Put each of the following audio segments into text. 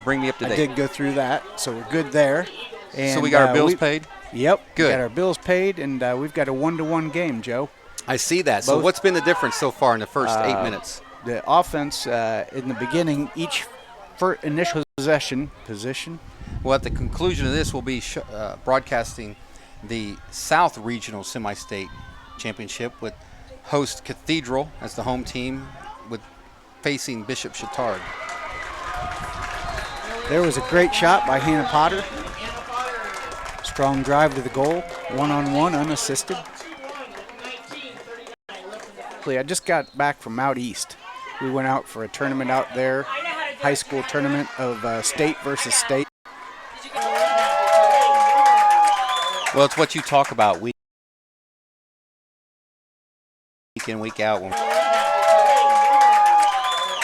Bring me up to date. I did go through that, so we're good there. And, so we got our bills paid? Yep. Good. We got our bills paid, and we've got a 1-1 game, Joe. I see that. So what's been the difference so far in the first 8 minutes? The offense in the beginning, each initial position. Well, at the conclusion of this, we'll be broadcasting the South Regional Semi-State Championship with host Cathedral as the home team, with facing Bishop Chittard. There was a great shot by Hannah Potter. Strong drive to the goal, one-on-one, unassisted. I just got back from out east. We went out for a tournament out there, high school tournament of state versus state. Well, it's what you talk about week in, week out.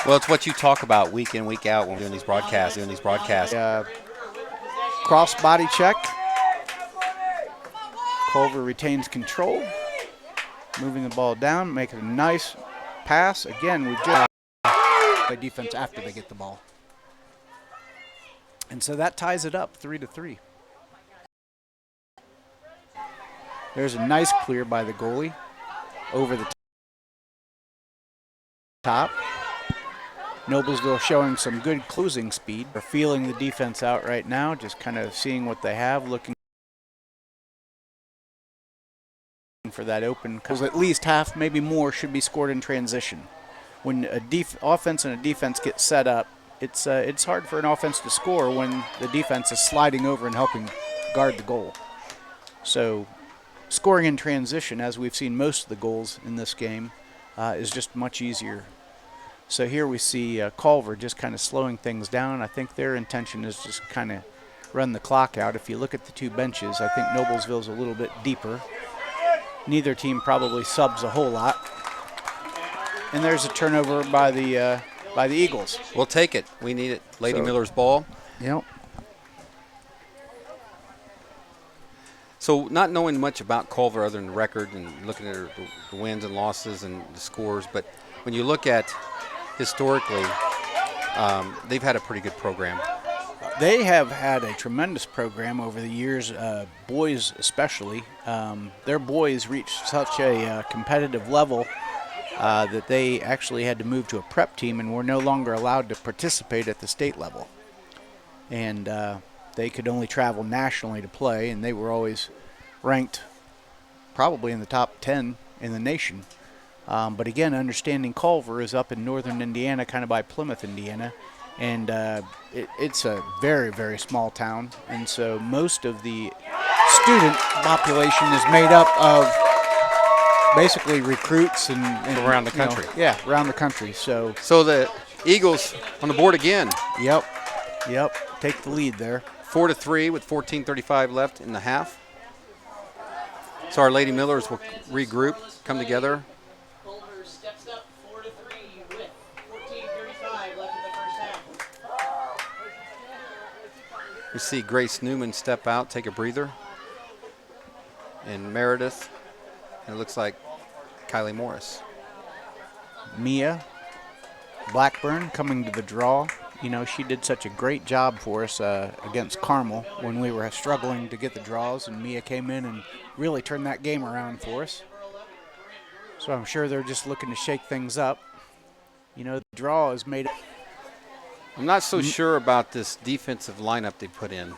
Well, it's what you talk about week in, week out when we're doing these broadcasts. Cross body check. Culver retains control. Moving the ball down, making a nice pass. Again, we just play defense after they get the ball. And so that ties it up 3-3. There's a nice clear by the goalie over the top. Noblesville showing some good closing speed. They're feeling the defense out right now, just kind of seeing what they have, looking for that open, because at least half, maybe more, should be scored in transition. When a offense and a defense get set up, it's hard for an offense to score when the defense is sliding over and helping guard the goal. So scoring in transition, as we've seen most of the goals in this game, is just much easier. So here we see Culver just kind of slowing things down. I think their intention is just kind of run the clock out. If you look at the two benches, I think Noblesville's a little bit deeper. Neither team probably subs a whole lot. And there's a turnover by the Eagles. We'll take it. We need it. Lady Miller's ball. Yep. So not knowing much about Culver other than the record and looking at the wins and losses and the scores, but when you look at historically, they've had a pretty good program. They have had a tremendous program over the years, boys especially. Their boys reached such a competitive level that they actually had to move to a prep team and were no longer allowed to participate at the state level. And they could only travel nationally to play, and they were always ranked probably in the top 10 in the nation. But again, understanding Culver is up in northern Indiana, kind of by Plymouth, Indiana. And it's a very, very small town, and so most of the student population is made up of basically recruits and around the country. Around the country. So the Eagles on the board again. Yep. Take the lead there. 4-3 with 14:35 left in the half. So our Lady Millers will regroup, come together. We see Grace Newman step out, take a breather. And Meredith, and it looks like Kylie Morris. Mia Blackburn coming to the draw. You know, she did such a great job for us against Carmel when we were struggling to get the draws, and Mia came in and really turned that game around for us. So I'm sure they're just looking to shake things up. You know, the draw is made up. I'm not so sure about this defensive lineup they put in.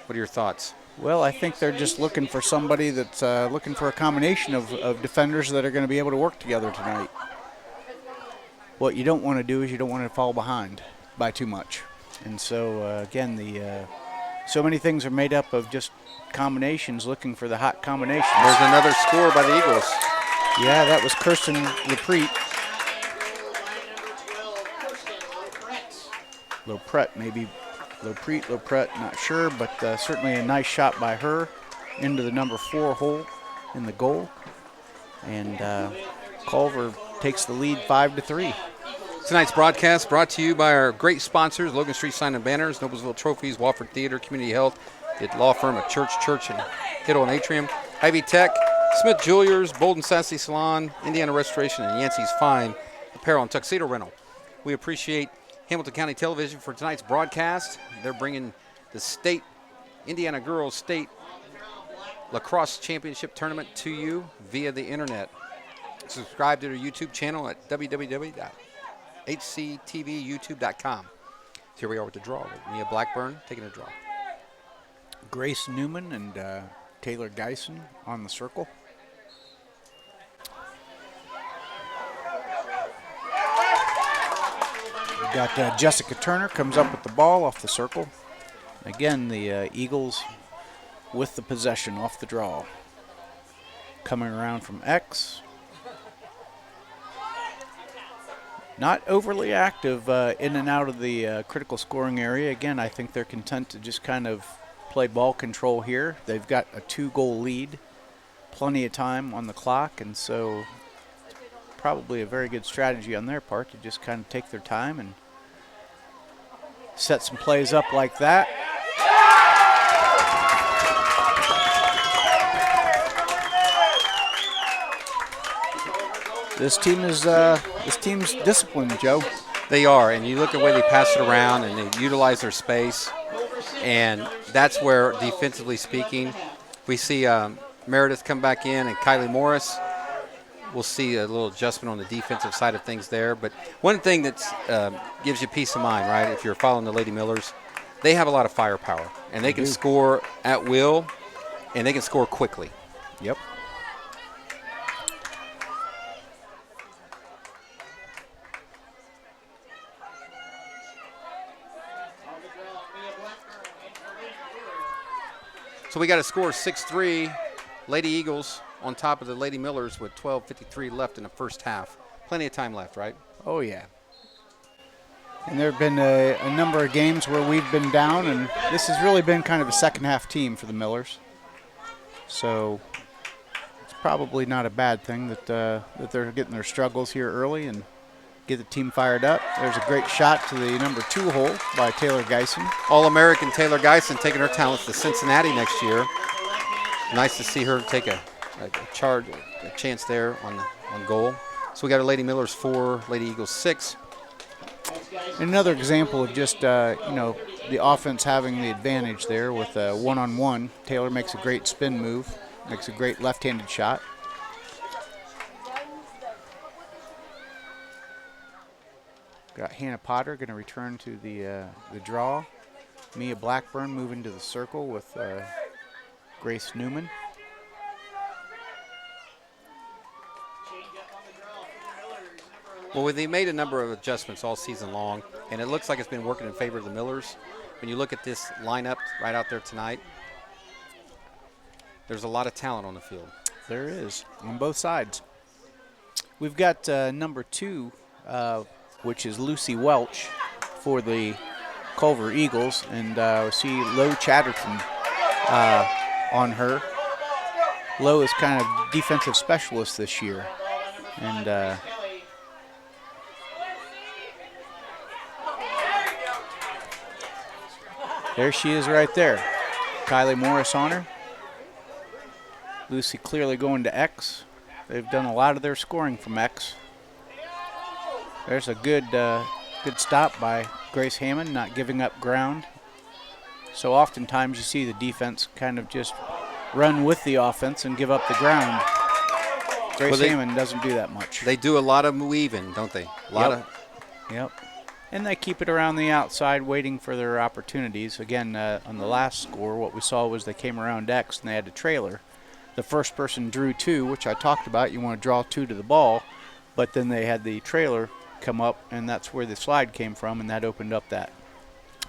What are your thoughts? Well, I think they're just looking for somebody that's looking for a combination of defenders that are going to be able to work together tonight. What you don't want to do is you don't want to fall behind by too much. And so, again, so many things are made up of just combinations, looking for the hot combinations. There's another score by the Eagles. Yeah, that was Kirsten Lepreet. Lopret, maybe Lopret, not sure, but certainly a nice shot by her into the number 4 hole in the goal. And Culver takes the lead 5-3. Tonight's broadcast brought to you by our great sponsors, Logan Street Sign and Banners, Noblesville Trophies, Wofford Theater, Community Health, the law firm of Church and Kittle and Atrium, Ivy Tech, Smith Jewelers, Bolden Sassy Salon, Indiana Restoration, and Yancey's Fine Apparel and Tuxedo Rental. We appreciate Hamilton County Television for tonight's broadcast. They're bringing the Indiana Girls State Lacrosse Championship Tournament to you via the internet. Subscribe to their YouTube channel at www.hctvyoutube.com. So here we are with the draw with Mia Blackburn taking a draw. Grace Newman and Taylor Geisen on the circle. We've got Jessica Turner comes up with the ball off the circle. Again, the Eagles with the possession off the draw. Coming around from X. Not overly active in and out of the critical scoring area. Again, I think they're content to just kind of play ball control here. They've got a 2-goal lead, plenty of time on the clock, and so probably a very good strategy on their part to just kind of take their time and set some plays up like that. This team's disciplined, Joe. They are, and you look at the way they pass it around and they utilize their space, and that's where, defensively speaking, we see Meredith come back in and Kylie Morris. We'll see a little adjustment on the defensive side of things there. But one thing that gives you peace of mind, right, if you're following the Lady Millers, they have a lot of firepower, and they can score at will, and they can score quickly. Yep. So we got a score 6-3, Lady Eagles on top of the Lady Millers with 12:53 left in the first half. Plenty of time left, right? Oh, yeah. And there have been a number of games where we've been down, and this has really been kind of a second-half team for the Millers. So it's probably not a bad thing that they're getting their struggles here early and get the team fired up. There's a great shot to the number 2 hole by Taylor Geisen. All-American Taylor Geisen taking her talents to Cincinnati next year. Nice to see her take a chance there on goal. So we got a Lady Millers 4, Lady Eagles 6. Another example of just the offense having the advantage there with a one-on-one. Taylor makes a great spin move, makes a great left-handed shot. Got Hannah Potter going to return to the draw. Mia Blackburn moving to the circle with Grace Newman. Well, they made a number of adjustments all season long, and it looks like it's been working in favor of the Millers. When you look at this lineup right out there tonight, there's a lot of talent on the field. There is, on both sides. We've got number 2, which is Lucy Welch for the Culver Eagles, and we see Lo Chatterton on her. Lo is kind of defensive specialist this year, and there she is right there. Kylie Morris on her. Lucy clearly going to X. They've done a lot of their scoring from X. There's a good stop by Grace Hammond, not giving up ground. So oftentimes you see the defense kind of just run with the offense and give up the ground. Grace Hammond doesn't do that much. They do a lot of weaving, don't they? Yep. And they keep it around the outside waiting for their opportunities. Again, on the last score, what we saw was they came around X and they had a trailer. The first person drew 2, which I talked about. You want to draw 2 to the ball. But then they had the trailer come up, and that's where the slide came from, and that opened up that.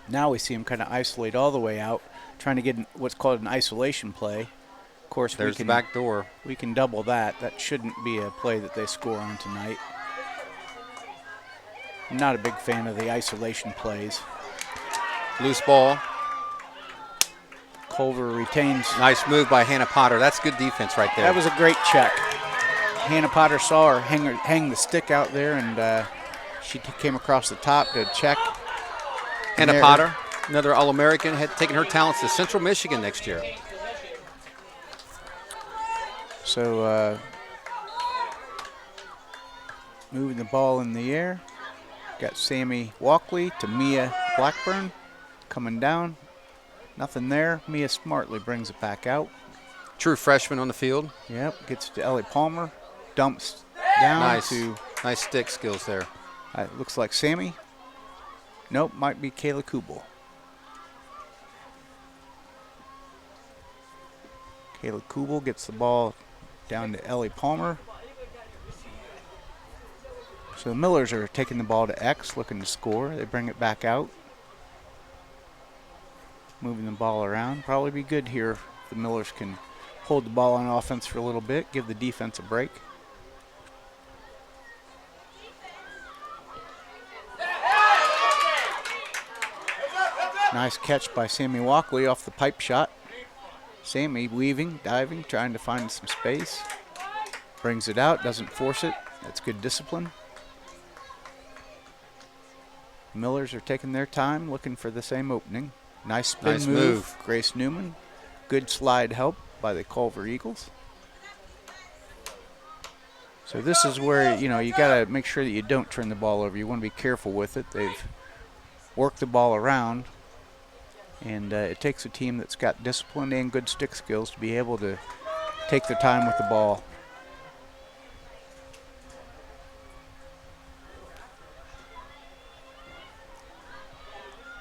Now we see them kind of isolate all the way out, trying to get what's called an isolation play. Of course, there's the back door. We can double that. That shouldn't be a play that they score on tonight. I'm not a big fan of the isolation plays. Loose ball. Culver retains. Nice move by Hannah Potter. That's good defense right there. That was a great check. Hannah Potter saw her hang the stick out there, and she came across the top to check. Hannah Potter, another All-American, had taken her talents to Central Michigan next year. So moving the ball in the air. Got Sammy Walkley to Mia Blackburn coming down. Nothing there. Mia smartly brings it back out. True freshman on the field. Yep, gets to Ellie Palmer. Dumps down Nice. to, Nice stick skills there. looks like Sammy. Nope, might be Kayla Kubel. Kayla Kubel gets the ball down to Ellie Palmer. So the Millers are taking the ball to X, looking to score. They bring it back out. Moving the ball around. Probably be good here if the Millers can hold the ball on offense for a little bit, give the defense a break. Nice catch by Sammy Walkley off the pipe shot. Sammy weaving, diving, trying to find some space. Brings it out, doesn't force it. That's good discipline. Millers are taking their time, looking for the same opening. Nice spin Nice move. move. Grace Newman. Good slide help by the Culver Eagles. So this is where, you got to make sure that you don't turn the ball over. You want to be careful with it. They've worked the ball around, and it takes a team that's got discipline and good stick skills to be able to take their time with the ball.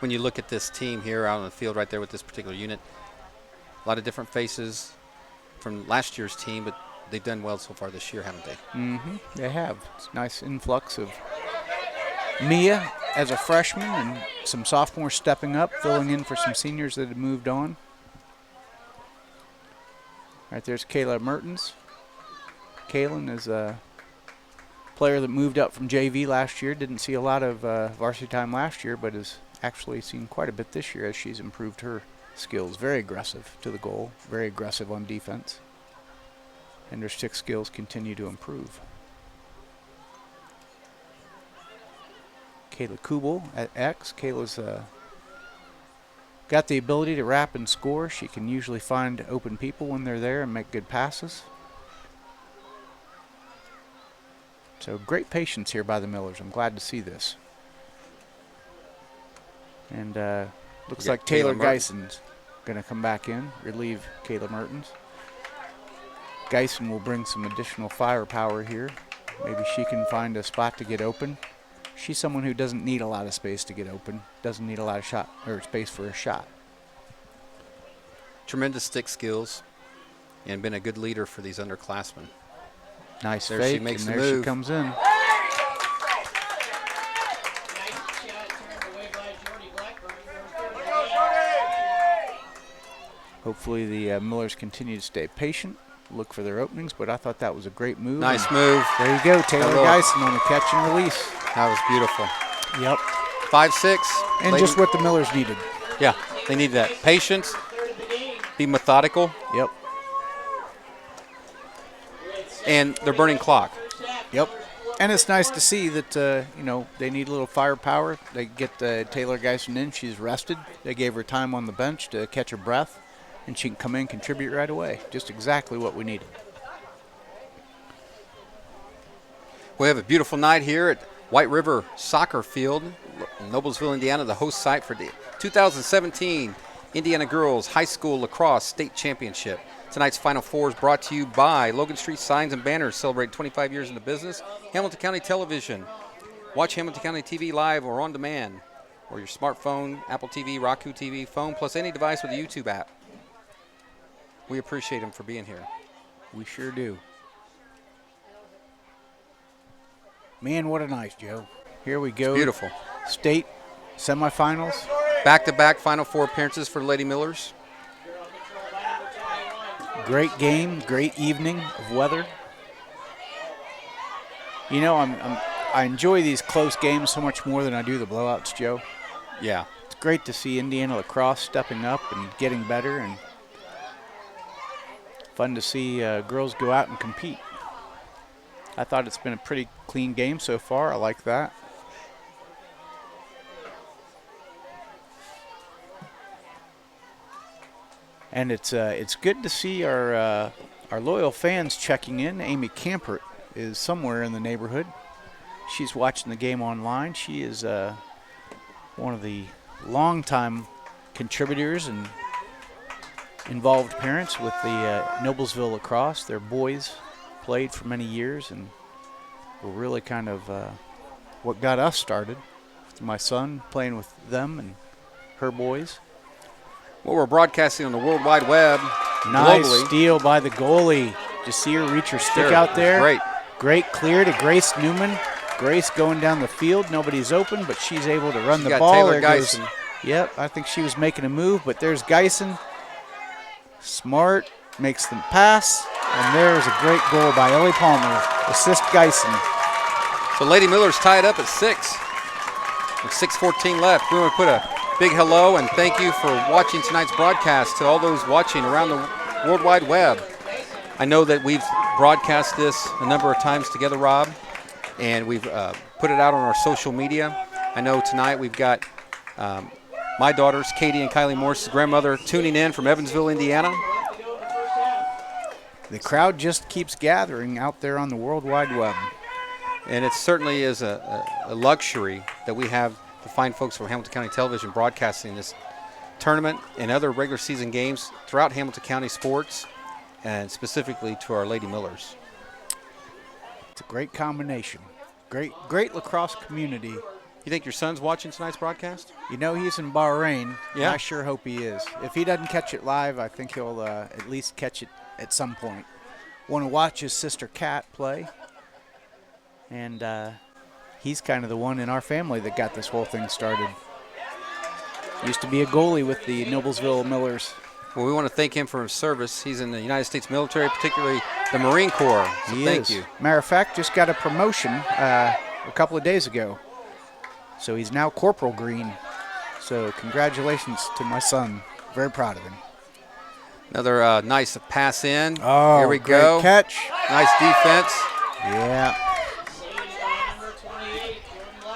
When you look at this team here out on the field right there with this particular unit, a lot of different faces from last year's team, but they've done well so far this year, haven't they? Mm-hmm. They have. It's a nice influx of Mia as a freshman and some sophomores stepping up, filling in for some seniors that have moved on. Right there's Kayla Mertens. Kaylin is a player that moved up from JV last year. Didn't see a lot of varsity time last year, but has actually seen quite a bit this year as she's improved her skills. Very aggressive to the goal, very aggressive on defense. And her stick skills continue to improve. Kayla Kubel at X. Kayla's got the ability to wrap and score. She can usually find open people when they're there and make good passes. So great patience here by the Millers. I'm glad to see this. And looks like Taylor Geison's going to come back in, relieve Kayla Mertens. Geisen will bring some additional firepower here. Maybe she can find a spot to get open. She's someone who doesn't need a lot of space to get open, doesn't need a lot of shot or space for a shot. Tremendous stick skills and been a good leader for these underclassmen. Nice there fake, she makes and the there move. She comes in. Hopefully the Millers continue to stay patient, look for their openings, but I thought that was a great move. Nice move. There you go, Taylor Geisen on the catch and release. That was beautiful. Yep. 5-6. And just what the Millers needed. Yeah, they need that. Patience, be methodical. Yep. And they're burning clock. Yep. And it's nice to see that, they need a little firepower. They get Taylor Geisen in. She's rested. They gave her time on the bench to catch her breath, and she can come in and contribute right away. Just exactly what we needed. We have a beautiful night here at White River Soccer Field, Noblesville, Indiana, the host site for the 2017 Indiana Girls High School Lacrosse State Championship. Tonight's Final Four is brought to you by Logan Street Signs and Banners, celebrating 25 years in the business. Hamilton County Television. Watch Hamilton County TV live or on demand, or your smartphone, Apple TV, Roku TV, phone, plus any device with a YouTube app. We appreciate them for being here. We sure do. Man, what a night, Joe. Here we go. It's beautiful. State semifinals. Back-to-back Final Four appearances for the Lady Millers. Great game, great evening of weather. I enjoy these close games so much more than I do the blowouts, Joe. Yeah. It's great to see Indiana Lacrosse stepping up and getting better, and fun to see girls go out and compete. I thought it's been a pretty clean game so far. I like that. And it's good to see our loyal fans checking in. Amy Campert is somewhere in the neighborhood. she's watching the game online. She is one of the longtime contributors and involved parents with the Noblesville Lacrosse. Their boys played for many years and were really kind of what got us started. My son playing with them and her boys. Well, we're broadcasting on the World Wide Web Nice globally. steal by the goalie. Did you see her reach her stick out there? Great. Great clear to Grace Newman. Grace going down the field. Nobody's open, but she's able to run the got ball. Taylor There goes- Geisen. Yep, I think she was making a move, but there's Geisen. Smart, makes the pass, and there's a great goal by Ellie Palmer. Assist Geisen. So Lady Miller's tied up at 6. With 6:14 left. We want to put a big hello and thank you for watching tonight's broadcast to all those watching around the World Wide Web. I know that we've broadcast this a number of times together, Rob, and we've put it out on our social media. I know tonight we've got my daughters, Katie and Kylie Morse's grandmother, tuning in from Evansville, Indiana. The crowd just keeps gathering out there on the World Wide Web. And it certainly is a luxury that we have to find folks from Hamilton County Television broadcasting this tournament and other regular season games throughout Hamilton County sports, and specifically to our Lady Millers. It's a great combination. Great lacrosse community. You think your son's watching tonight's broadcast? You know he's in Bahrain. Yeah. I sure hope he is. If he doesn't catch it live, I think he'll at least catch it at some point. Want to watch his sister Kat play. And he's kind of the one in our family that got this whole thing started. Used to be a goalie with the Noblesville Millers. Well, we want to thank him for his service. He's in the United States military, particularly the Marine Corps. So thank you. Matter of fact, just got a promotion a couple of days ago. So he's now Corporal Green. So congratulations to my son. Very proud of him. Another nice pass in. Oh, here we great go. Catch. Nice defense. Yeah.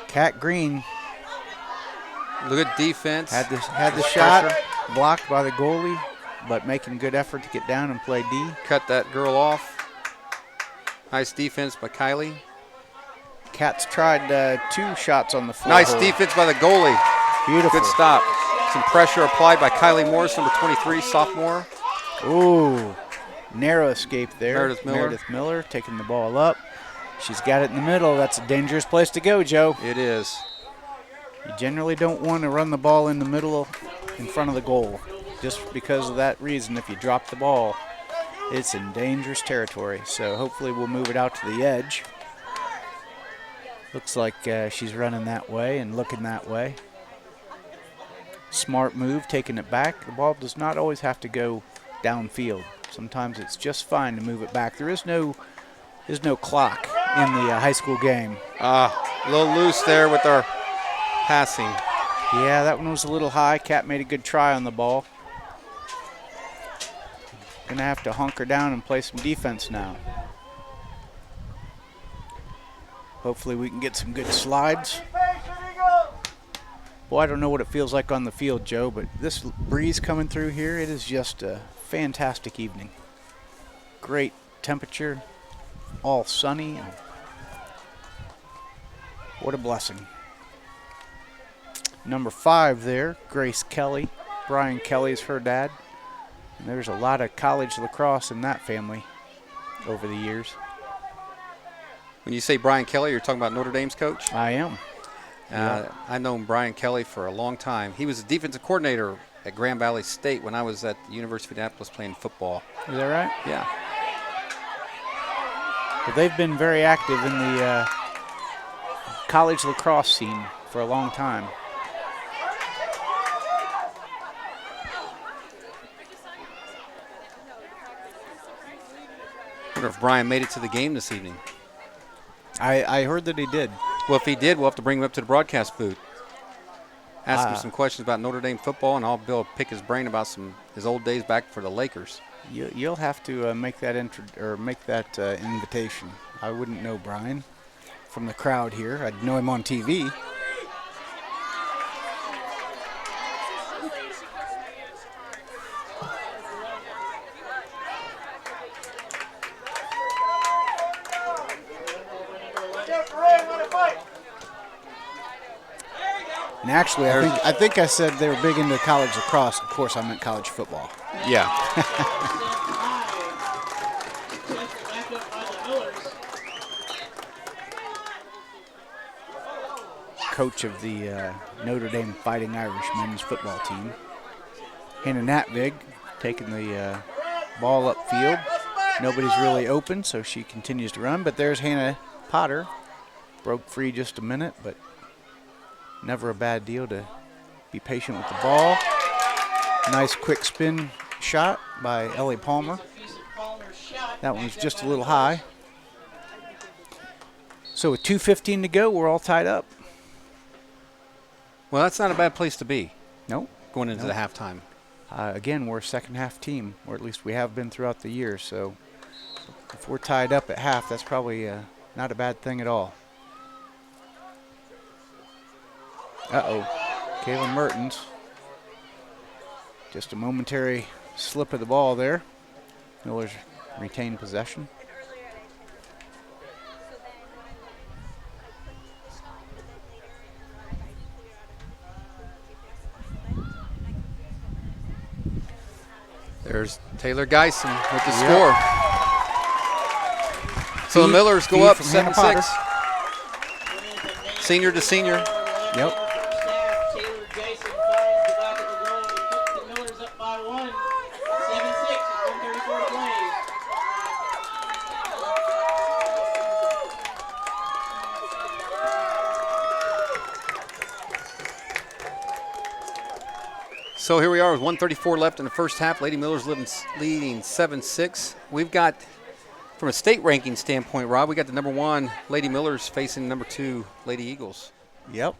Kat Green Good defense. had the Nice shot pressure. blocked by the goalie, but making good effort to get down and play D. Cut that girl off. Nice defense by Kylie. Kat's tried 2 shots on the floor. Nice defense by the goalie. Beautiful. Good stop. Some pressure applied by Kylie Morris, number 23, sophomore. Ooh, narrow escape there. Meredith Miller. Taking the ball up. She's got it in the middle. That's a dangerous place to go, Joe. It is. You generally don't want to run the ball in the middle in front of the goal. Just because of that reason, if you drop the ball, it's in dangerous territory. So hopefully we'll move it out to the edge. Looks like she's running that way and looking that way. Smart move, taking it back. The ball does not always have to go downfield. Sometimes it's just fine to move it back. There's no clock in the high school game. A little loose there with our passing. Yeah, that one was a little high. Kat made a good try on the ball. Gonna have to hunker down and play some defense now. Hopefully we can get some good slides. Well, I don't know what it feels like on the field, Joe, but this breeze coming through here, it is just a fantastic evening. Great temperature, all sunny, and what a blessing. Number 5 there, Grace Kelly. Brian Kelly is her dad. And there's a lot of college lacrosse in that family over the years. When you say Brian Kelly, you're talking about Notre Dame's coach? I am. I've known Brian Kelly for a long time. He was a defensive coordinator at Grand Valley State when I was at the University of Indianapolis playing football. Is that right? Yeah. Well, they've been very active in the college lacrosse scene for a long time. I wonder if Brian made it to the game this evening. I heard that he did. Well, if he did, we'll have to bring him up to the broadcast booth. Ask him some questions about Notre Dame football, and I'll be able to pick his brain about his old days back for the Lakers. You'll have to make that invitation. I wouldn't know Brian from the crowd here. I'd know him on TV. And actually, I think I said they were big into college lacrosse. Of course, I meant college football. Yeah. Coach of the Notre Dame Fighting Irish men's football team. Hannah Natvig taking the ball upfield. Nobody's really open, so she continues to run. But there's Hannah Potter. Broke free just a minute, but never a bad deal to be patient with the ball. Nice quick spin shot by Ellie Palmer. That one was just a little high. So with 2:15 to go, we're all tied up. Well, that's not a bad place to be. Nope. Going into the halftime. Again, we're a second half team, or at least we have been throughout the year. So if we're tied up at half, that's probably not a bad thing at all. Uh-oh. Kayla Mertens. Just a momentary slip of the ball there. Miller's retained possession. There's Taylor Geisen with the score. So the Millers go up 7-6. Senior to senior. Yep. So here we are with 1:34 left in the first half. Lady Millers leading 7-6. We've got, from a state ranking standpoint, Rob, we got the number 1 Lady Millers facing number 2 Lady Eagles. Yep.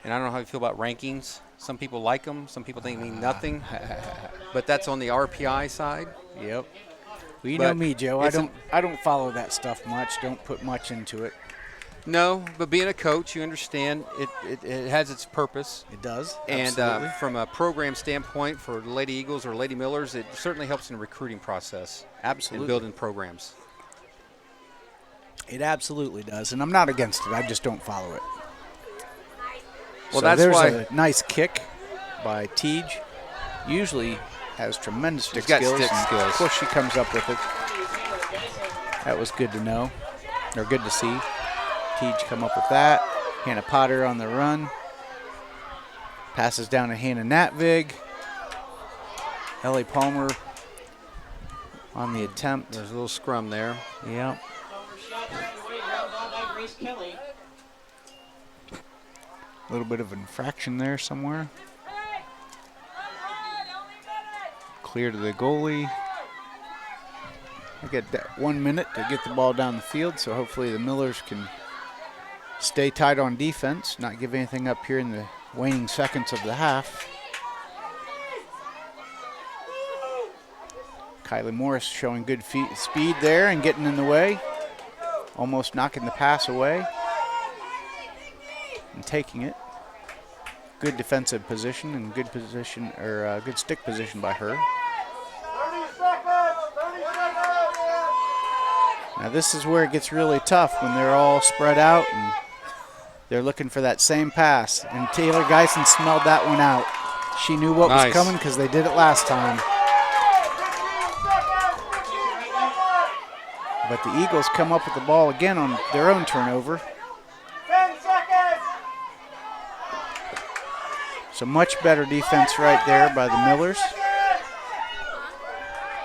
And I don't know how you feel about rankings. Some people like them. Some people think they mean nothing. But that's on the RPI side. Yep. Well, you know me, Joe. I don't follow that stuff much. Don't put much into it. No, but being a coach, you understand it has its purpose. It does. And absolutely. from a program standpoint for the Lady Eagles or Lady Millers, it certainly helps in the recruiting process. Absolutely. And building programs. It absolutely does. And I'm not against it. I just don't follow it. Well, so that's there's why. A nice kick by Teej. Usually has tremendous stick She's got skills. stick skills. Of course, she comes up with it. That was good to know, or good to see. Teej come up with that. Hannah Potter on the run. Passes down to Hannah Natvig. Ellie Palmer on the attempt. There's a little scrum there. Yep. A little bit of infraction there somewhere. Clear to the goalie. I get that 1 minute to get the ball down the field, so hopefully the Millers can stay tight on defense, not give anything up here in the waning seconds of the half. Kylie Morris showing good speed there and getting in the way. Almost knocking the pass away and taking it. Good defensive position and good position, or good stick position by her. 30 seconds. Now this is where it gets really tough when they're all spread out and they're looking for that same pass. And Taylor Geisen smelled that one out. She knew what was coming because they did it last time. But the Eagles come up with the ball again on their own turnover. 10 seconds. So much better defense right there by the Millers.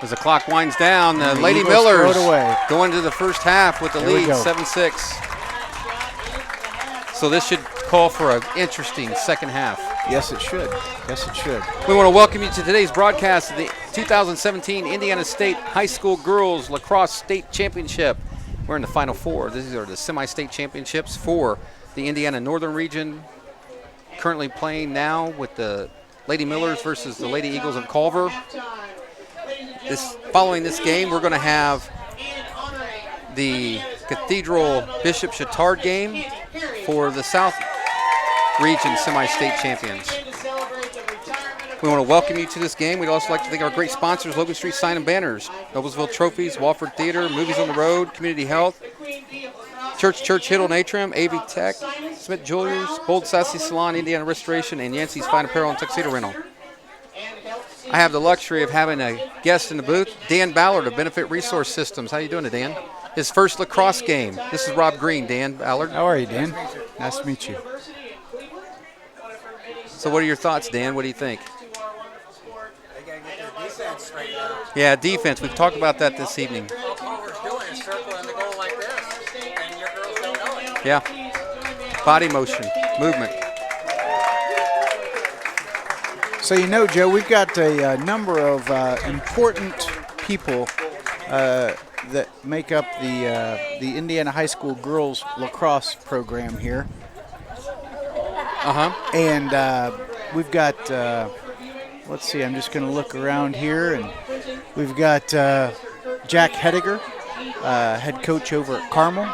As the clock winds down, the The Lady Eagles throw Millers it away. go into the first half with the There we lead, go. 7-6. So this should call for an interesting second half. Yes, it should. Yes, it should. We want to welcome you to today's broadcast of the 2017 Indiana State High School Girls Lacrosse State Championship. We're in the Final Four. These are the semi-state championships for the Indiana Northern Region. Currently playing now with the Lady Millers versus the Lady Eagles of Culver. Following this game, we're going to have the Cathedral Bishop Chittard game for the South Region semi-state champions. We want to welcome you to this game. We'd also like to thank our great sponsors, Logan Street Sign and Banners, Noblesville Trophies, Walford Theater, Movies on the Road, Community Health, Church Hiddle Natrim, AV Tech, Smith Jewelers, Bold Sassy Salon, Indiana Restoration, and Yancey's Fine Apparel and Tuxedo Rental. I have the luxury of having a guest in the booth, Dan Ballard of Benefit Resource Systems. How you doing today, Dan? His first lacrosse game. This is Rob Green, Dan Ballard. How are you, Dan? Nice to meet you. So what are your thoughts, Dan? What do you think? They got to get their defense straightened out. Yeah, defense. We've talked about that this evening. All Culver's doing is circling the goal like this, and your girls don't know it. Yeah. Body motion, movement. So Joe, we've got a number of important people that make up the Indiana High School girls lacrosse program here. And we've got, let's see, I'm just going to look around here, and we've got Jack Hediger, head coach over at Carmel,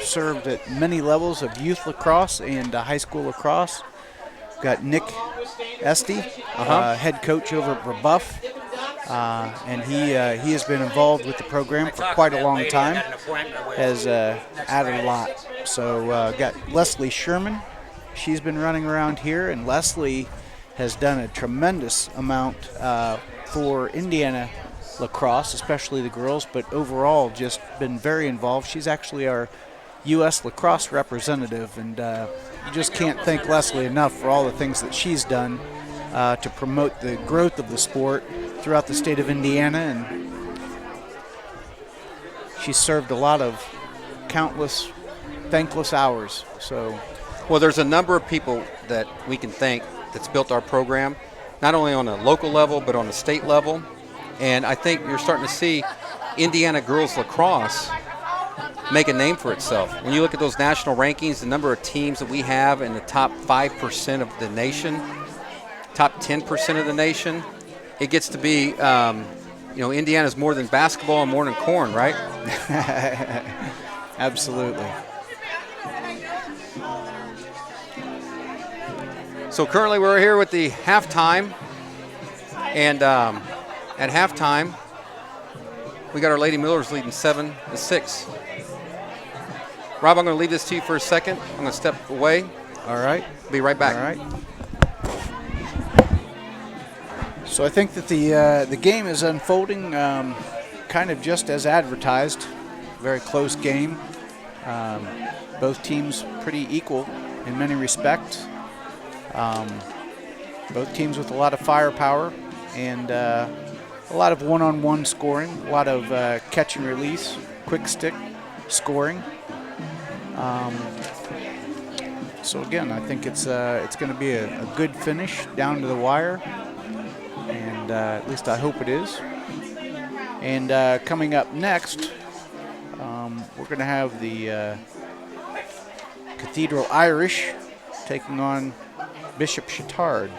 served at many levels of youth lacrosse and high school lacrosse. We've got Nick Esty, head coach over at Rebuff, and he has been involved with the program for quite a long time, has added a lot. So got Leslie Sherman. She's been running around here, and Leslie has done a tremendous amount for Indiana lacrosse, especially the girls, but overall just been very involved. She's actually our U.S. lacrosse representative, and you just can't thank Leslie enough for all the things that she's done to promote the growth of the sport throughout the state of Indiana, and she's served a lot of countless thankless hours. So, Well, there's a number of people that we can thank that's built our program, not only on a local level, but on a state level. And I think you're starting to see Indiana girls lacrosse make a name for itself. When you look at those national rankings, the number of teams that we have in the top 5% of the nation, top 10% of the nation, it gets to be, Indiana's more than basketball and more than corn, right? absolutely. So currently we're here with the halftime, and at halftime we got our Lady Millers leading 7-6. Rob, I'm going to leave this to you for a second. I'm going to step away. All right. Be right back. All right. So I think that the game is unfolding kind of just as advertised. Very close game. Both teams pretty equal in many respects. Both teams with a lot of firepower and a lot of one-on-one scoring, a lot of catch and release, quick stick scoring. So again, I think it's going to be a good finish down to the wire, and at least I hope it is. And coming up next, we're going to have the Cathedral Irish taking on Bishop Chittard,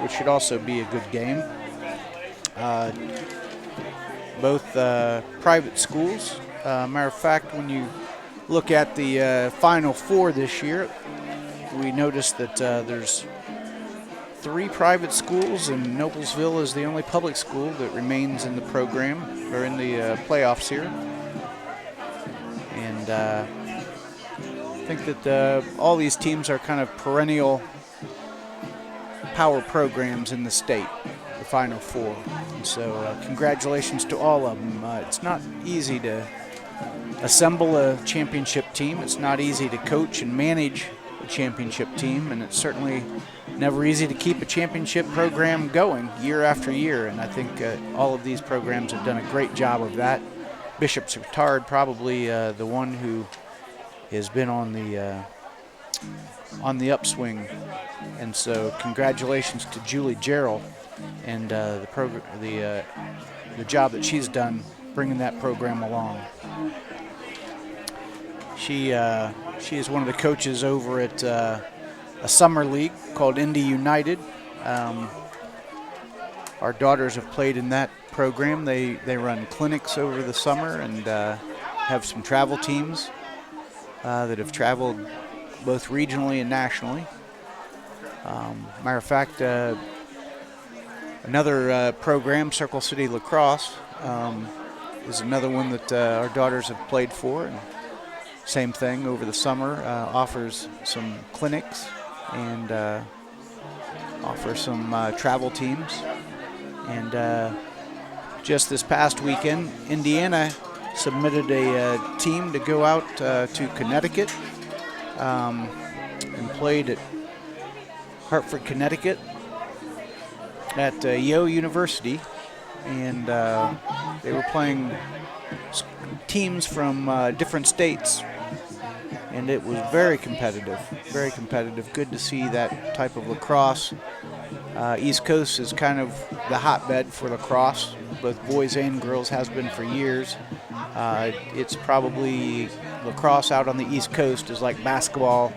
which should also be a good game. Both private schools. Matter of fact, when you look at the Final Four this year, we noticed that there's 3 private schools, and Noblesville is the only public school that remains in the program, or in the playoffs here. And I think that all these teams are kind of perennial power programs in the state, the Final Four. And so congratulations to all of them. It's not easy to assemble a championship team. It's not easy to coach and manage a championship team, and it's certainly never easy to keep a championship program going year after year. And I think all of these programs have done a great job of that. Bishop Chittard probably the one who has been on the upswing, and so congratulations to Julie Gerald and the job that she's done bringing that program along. She is one of the coaches over at a summer league called Indy United. Our daughters have played in that program. They run clinics over the summer and have some travel teams that have traveled both regionally and nationally. Matter of fact, another program, Circle City Lacrosse, is another one that our daughters have played for. And same thing over the summer, offers some clinics and offers some travel teams. And just this past weekend, Indiana submitted a team to go out to Connecticut and played at Hartford, Connecticut at Yale University. And they were playing teams from different states. And it was very competitive, very competitive. Good to see that type of lacrosse. East Coast is kind of the hotbed for lacrosse. Both boys and girls has been for years. It's probably lacrosse out on the East Coast is like basketball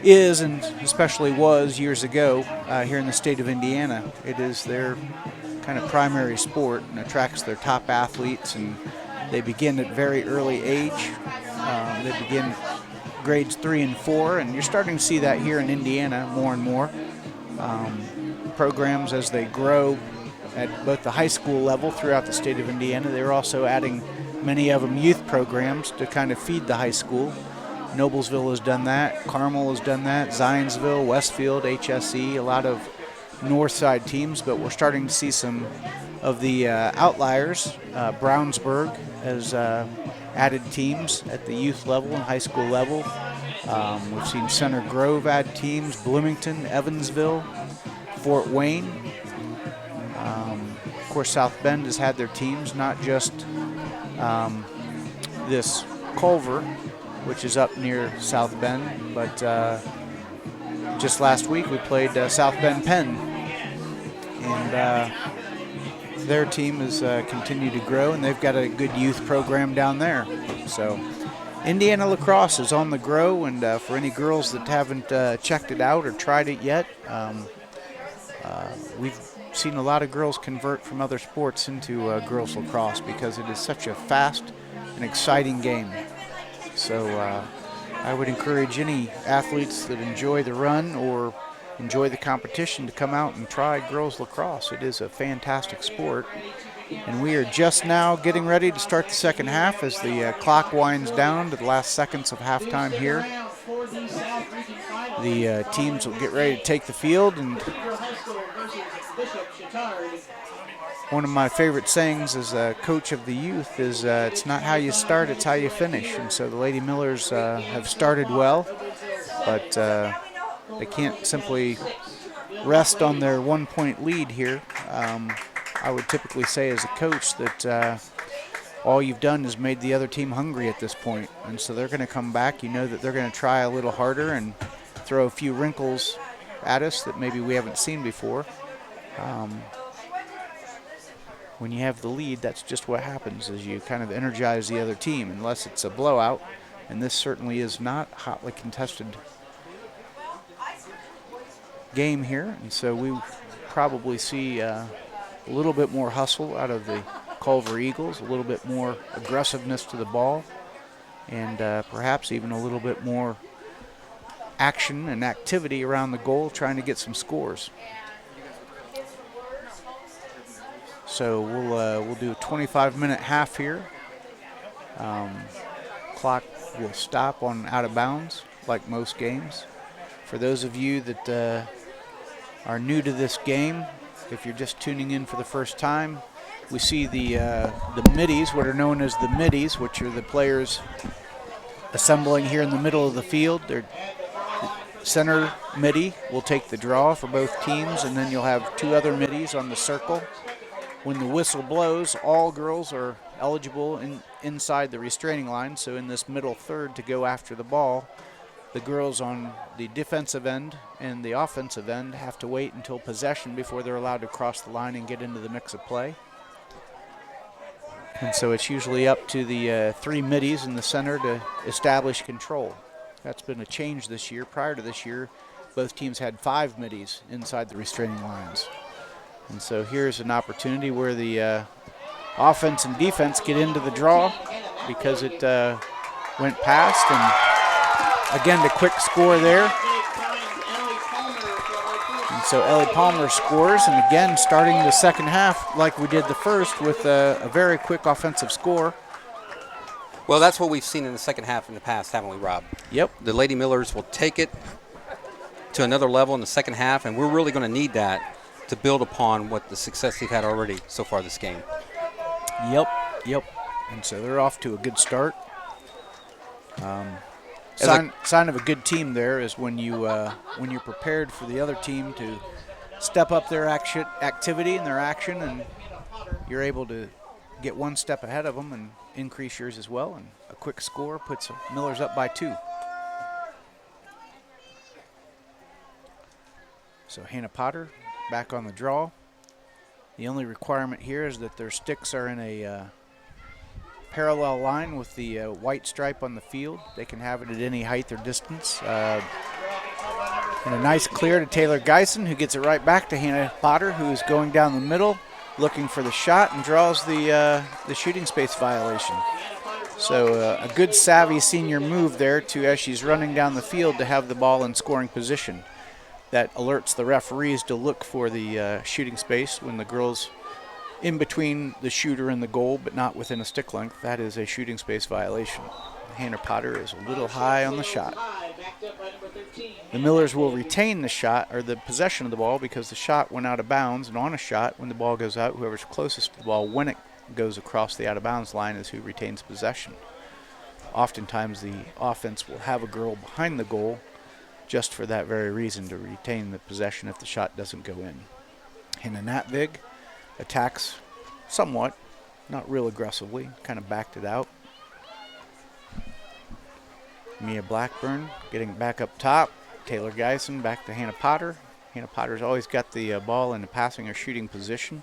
is, and especially was years ago here in the state of Indiana. It is their kind of primary sport and attracts their top athletes, and they begin at very early age. They begin grades 3 and 4, and you're starting to see that here in Indiana more and more. Programs as they grow at both the high school level throughout the state of Indiana. They're also adding many of them youth programs to kind of feed the high school. Noblesville has done that, Carmel has done that, Zionsville, Westfield, HSE, a lot of north side teams, but we're starting to see some of the outliers. Brownsburg has added teams at the youth level and high school level. We've seen Center Grove add teams, Bloomington, Evansville, Fort Wayne. Of course, South Bend has had their teams, not just this Culver, which is up near South Bend, but just last week we played South Bend Penn, and their team has continued to grow, and they've got a good youth program down there. So Indiana lacrosse is on the grow, and for any girls that haven't checked it out or tried it yet, we've seen a lot of girls convert from other sports into girls lacrosse because it is such a fast and exciting game. So I would encourage any athletes that enjoy the run or enjoy the competition to come out and try girls lacrosse. It is a fantastic sport. And we are just now getting ready to start the second half as the clock winds down to the last seconds of halftime here. The teams will get ready to take the field, and one of my favorite sayings as a coach of the youth is it's not how you start, it's how you finish. And so the Lady Millers have started well, but they can't simply rest on their 1-point lead here. I would typically say as a coach that all you've done is made the other team hungry at this point. And so they're going to come back. You know that they're going to try a little harder and throw a few wrinkles at us that maybe we haven't seen before. When you have the lead, that's just what happens, is you kind of energize the other team, unless it's a blowout. And this certainly is not a hotly contested game here. And so we probably see a little bit more hustle out of the Culver Eagles, a little bit more aggressiveness to the ball, and perhaps even a little bit more action and activity around the goal, trying to get some scores. So we'll do a 25-minute half here. Clock will stop on out of bounds, like most games. For those of you that are new to this game, if you're just tuning in for the first time, we see the middies, what are known as the middies, which are the players assembling here in the middle of the field. Their center middie will take the draw for both teams, and then you'll have two other middies on the circle. When the whistle blows, all girls are eligible inside the restraining line, so in this middle third to go after the ball. The girls on the defensive end and the offensive end have to wait until possession before they're allowed to cross the line and get into the mix of play. And so it's usually up to the three middies in the center to establish control. That's been a change this year. Prior to this year, both teams had 5 middies inside the restraining lines. And so here's an opportunity where the offense and defense get into the draw because it went past, and again, the quick score there. And so Ellie Palmer scores, and again, starting the second half like we did the first with a very quick offensive score. Well, that's what we've seen in the second half in the past, haven't we, Rob? Yep. The Lady Millers will take it to another level in the second half, and we're really going to need that to build upon what the success they've had already so far this game. Yep. And so they're off to a good start. As Sign of a good team there is when you're prepared for the other team to step up their activity and their action, and you're able to get one step ahead of them and increase yours as well. And a quick score puts Millers up by 2. So Hannah Potter back on the draw. The only requirement here is that their sticks are in a parallel line with the white stripe on the field. They can have it at any height or distance. And a nice clear to Taylor Geisen, who gets it right back to Hannah Potter, who is going down the middle, looking for the shot, and draws the shooting space violation. So a good savvy senior move there as she's running down the field to have the ball in scoring position. That alerts the referees to look for the shooting space when the girl's in between the shooter and the goal, but not within a stick length. That is a shooting space violation. Hannah Potter is a little high on the shot. The Millers will retain the shot, or the possession of the ball, because the shot went out of bounds, and on a shot, when the ball goes out, whoever's closest to the ball when it goes across the out of bounds line is who retains possession. Oftentimes the offense will have a girl behind the goal just for that very reason, to retain the possession if the shot doesn't go in. Hannah Natvig attacks somewhat, not real aggressively, kind of backed it out. Mia Blackburn getting back up top. Taylor Geisen back to Hannah Potter. Hannah Potter's always got the ball in a passing or shooting position,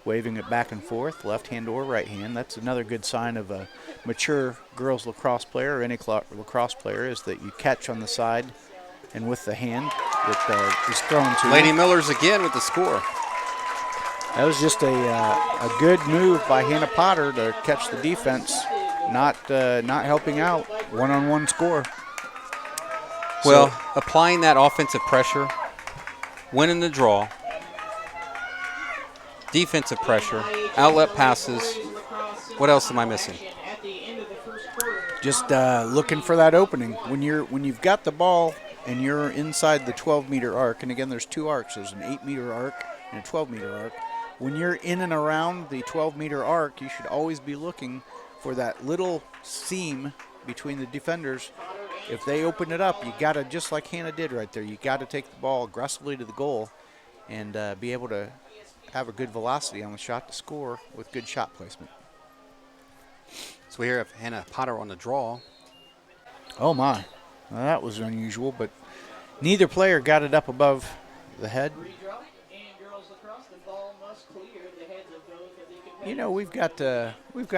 waving it back and forth, left hand or right hand. That's another good sign of a mature girls lacrosse player, or any lacrosse player, is that you catch on the side and with the hand that is thrown to Lady you. Millers again with the score. That was just a good move by Hannah Potter to catch the defense, not helping out. One-on-one score. Well, applying that offensive pressure, winning the draw, defensive pressure, outlet passes. What else am I missing? Just looking for that opening. When you've got the ball and you're inside the 12-meter arc, and again, there's 2 arcs. There's an 8-meter arc and a 12-meter arc. When you're in and around the 12-meter arc, you should always be looking for that little seam between the defenders. If they open it up, you got to, just like Hannah did right there, you got to take the ball aggressively to the goal and be able to have a good velocity on the shot to score with good shot placement. So we have Hannah Potter on the draw. Oh, my. Well, that was unusual, but neither player got it up above the head. You know, we've got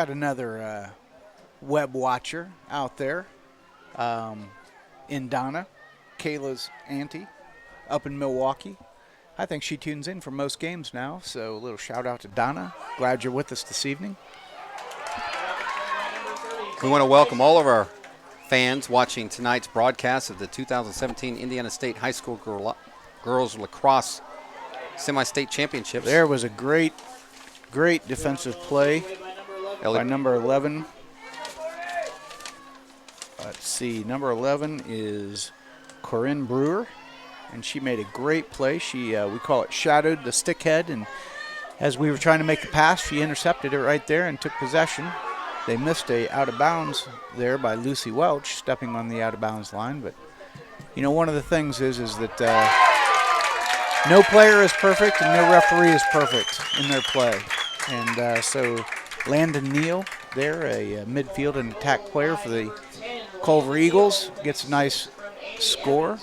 another web watcher out there in Donna, Kayla's auntie, up in Milwaukee. I think she tunes in for most games now, so a little shout out to Donna. Glad you're with us this evening. We want to welcome all of our fans watching tonight's broadcast of the 2017 Indiana State High School Girls Lacrosse Semi-State Championships. There was a great defensive play by number 11. Let's see, number 11 is Corinne Brewer, and she made a great play. She, we call it shadowed the stick head, and as we were trying to make the pass, she intercepted it right there and took possession. They missed a out of bounds there by Lucy Welch, stepping on the out of bounds line. But, you know, one of the things is that no player is perfect and no referee is perfect in their play. And so Landon Neal there, a midfield and attack player for the Culver Eagles, gets a nice score.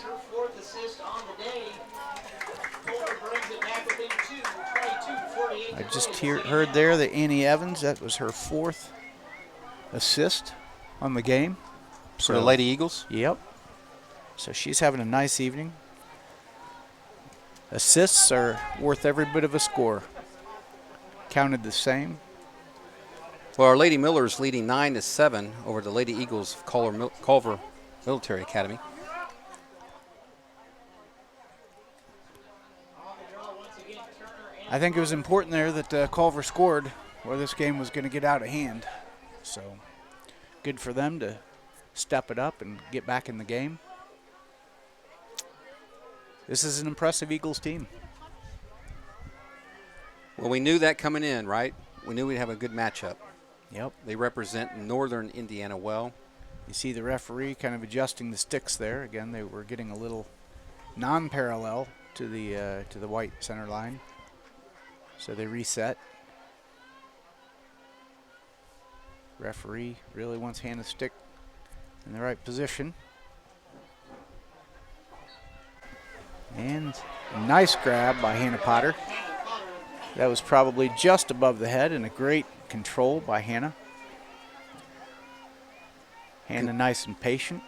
I just heard there that Annie Evans, that was her 4th assist on the game. For the Lady Eagles? Yep. So she's having a nice evening. Assists are worth every bit of a score. Counted the same. Well, our Lady Millers leading 9-7 over the Lady Eagles of Culver Military Academy. I think it was important there that Culver scored, or this game was going to get out of hand. So, good for them to step it up and get back in the game. This is an impressive Eagles team. Well, we knew that coming in, right? We knew we'd have a good matchup. Yep. They represent northern Indiana well. You see the referee kind of adjusting the sticks there. Again, they were getting a little non-parallel to the white center line. So they reset. Referee really wants Hannah's stick in the right position. And a nice grab by Hannah Potter. That was probably just above the head, and a great control by Hannah. Hannah nice and patient,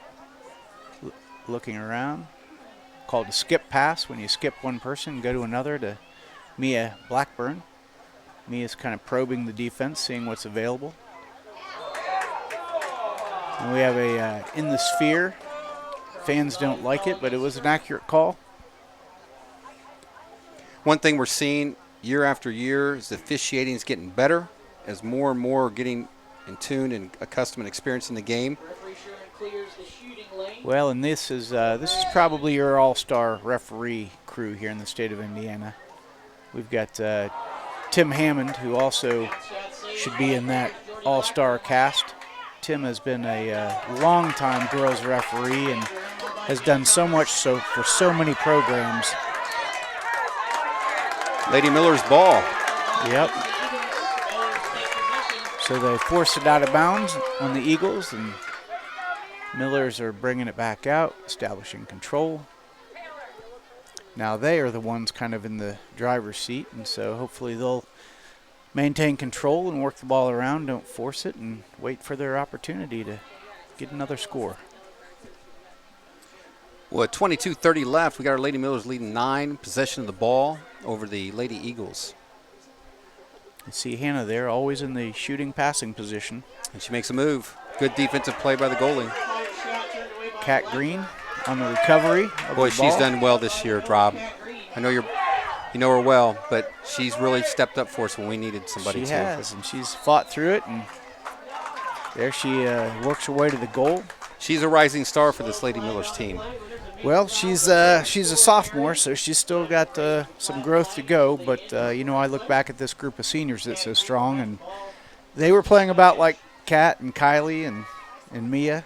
looking around. Called a skip pass when you skip one person and go to another to Mia Blackburn. Mia's kind of probing the defense, seeing what's available. And we have a in the sphere. Fans don't like it, but it was an accurate call. One thing we're seeing year after year is the officiating is getting better as more and more are getting in tune and accustomed and experienced in the game. Well, and this is probably your all-star referee crew here in the state of Indiana. We've got Tim Hammond, who also should be in that all-star cast. Tim has been a long-time girls referee and has done so much for so many programs. Lady Miller's ball. Yep. So they forced it out of bounds on the Eagles, and Millers are bringing it back out, establishing control. Now they are the ones kind of in the driver's seat, and so hopefully they'll maintain control and work the ball around, don't force it, and wait for their opportunity to get another score. Well, at 22:30 left, we got our Lady Millers leading 9, possession of the ball over the Lady Eagles. You see Hannah there, always in the shooting passing position. And she makes a move. Good defensive play by the goalie. Kat Green on the recovery of Boy, the she's ball. done well this year, Rob. I know you know her well, but she's really stepped up for us when we needed somebody to. She has, and she's fought through it, and there she works her way to the goal. She's a rising star for this Lady Millers team. Well, she's a sophomore, so she's still got some growth to go. But, I look back at this group of seniors that's so strong, and they were playing about like Kat and Kylie and Mia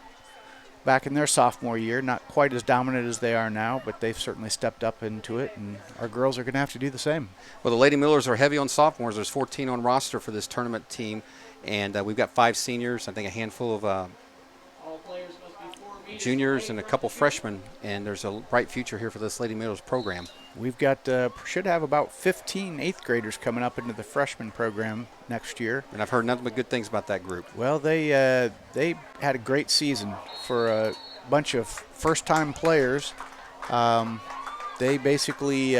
back in their sophomore year. Not quite as dominant as they are now, but they've certainly stepped up into it, and our girls are going to have to do the same. Well, the Lady Millers are heavy on sophomores. There's 14 on roster for this tournament team, and we've got 5 seniors, I think a handful of juniors and a couple freshmen, and there's a bright future here for this Lady Millers program. We've got should have about 15 8th graders coming up into the freshman program next year. And I've heard nothing but good things about that group. Well, they had a great season for a bunch of first-time players. They basically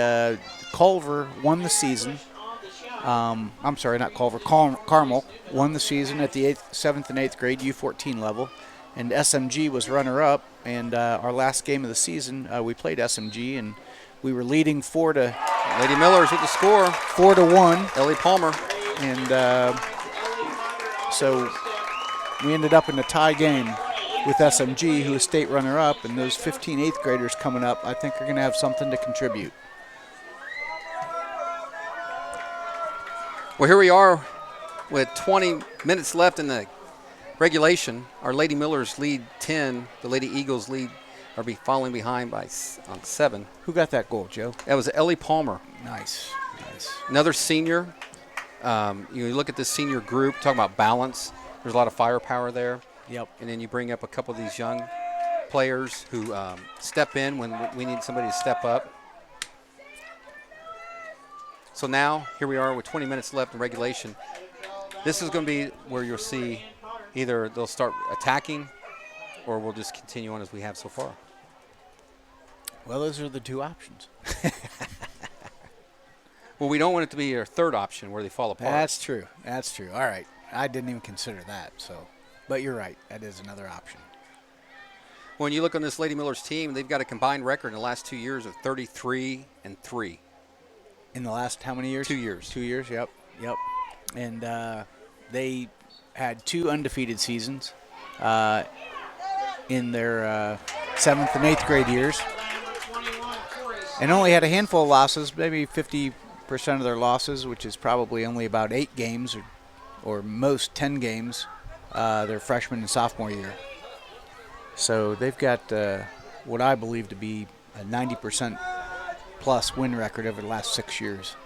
Culver won the season. I'm sorry, not Culver. Carmel won the season at the 7th and 8th grade U14 level. And SMG was runner-up, and our last game of the season, we played SMG, and we were leading 4-1. Lady Millers with the score. 4-1. Ellie Palmer. And so we ended up in a tie game with SMG, who is state runner-up, and those 15 8th graders coming up, I think, are going to have something to contribute. Well, here we are with 20 minutes left in the regulation. Our Lady Millers lead 10. The Lady Eagles are falling behind on 7. Who got that goal, Joe? That was Ellie Palmer. Nice. Another senior. You look at this senior group, talking about balance. There's a lot of firepower there. Yep. And then you bring up a couple of these young players who step in when we need somebody to step up. So now, here we are with 20 minutes left in regulation. This is going to be where you'll see either they'll start attacking or we'll just continue on as we have so far. Well, those are the two options. Well, we don't want it to be our third option where they fall apart. That's true. All right. I didn't even consider that. But you're right. That is another option. When you look on this Lady Millers team, they've got a combined record in the last 2 years of 33-3. In the last how many years? 2 years. 2 years, yep. And they had 2 undefeated seasons in their 7th and 8th grade years, and only had a handful of losses, maybe 50% of their losses, which is probably only about 8 games or most 10 games their freshman and sophomore year. So they've got what I believe to be a 90% plus win record over the last 6 years.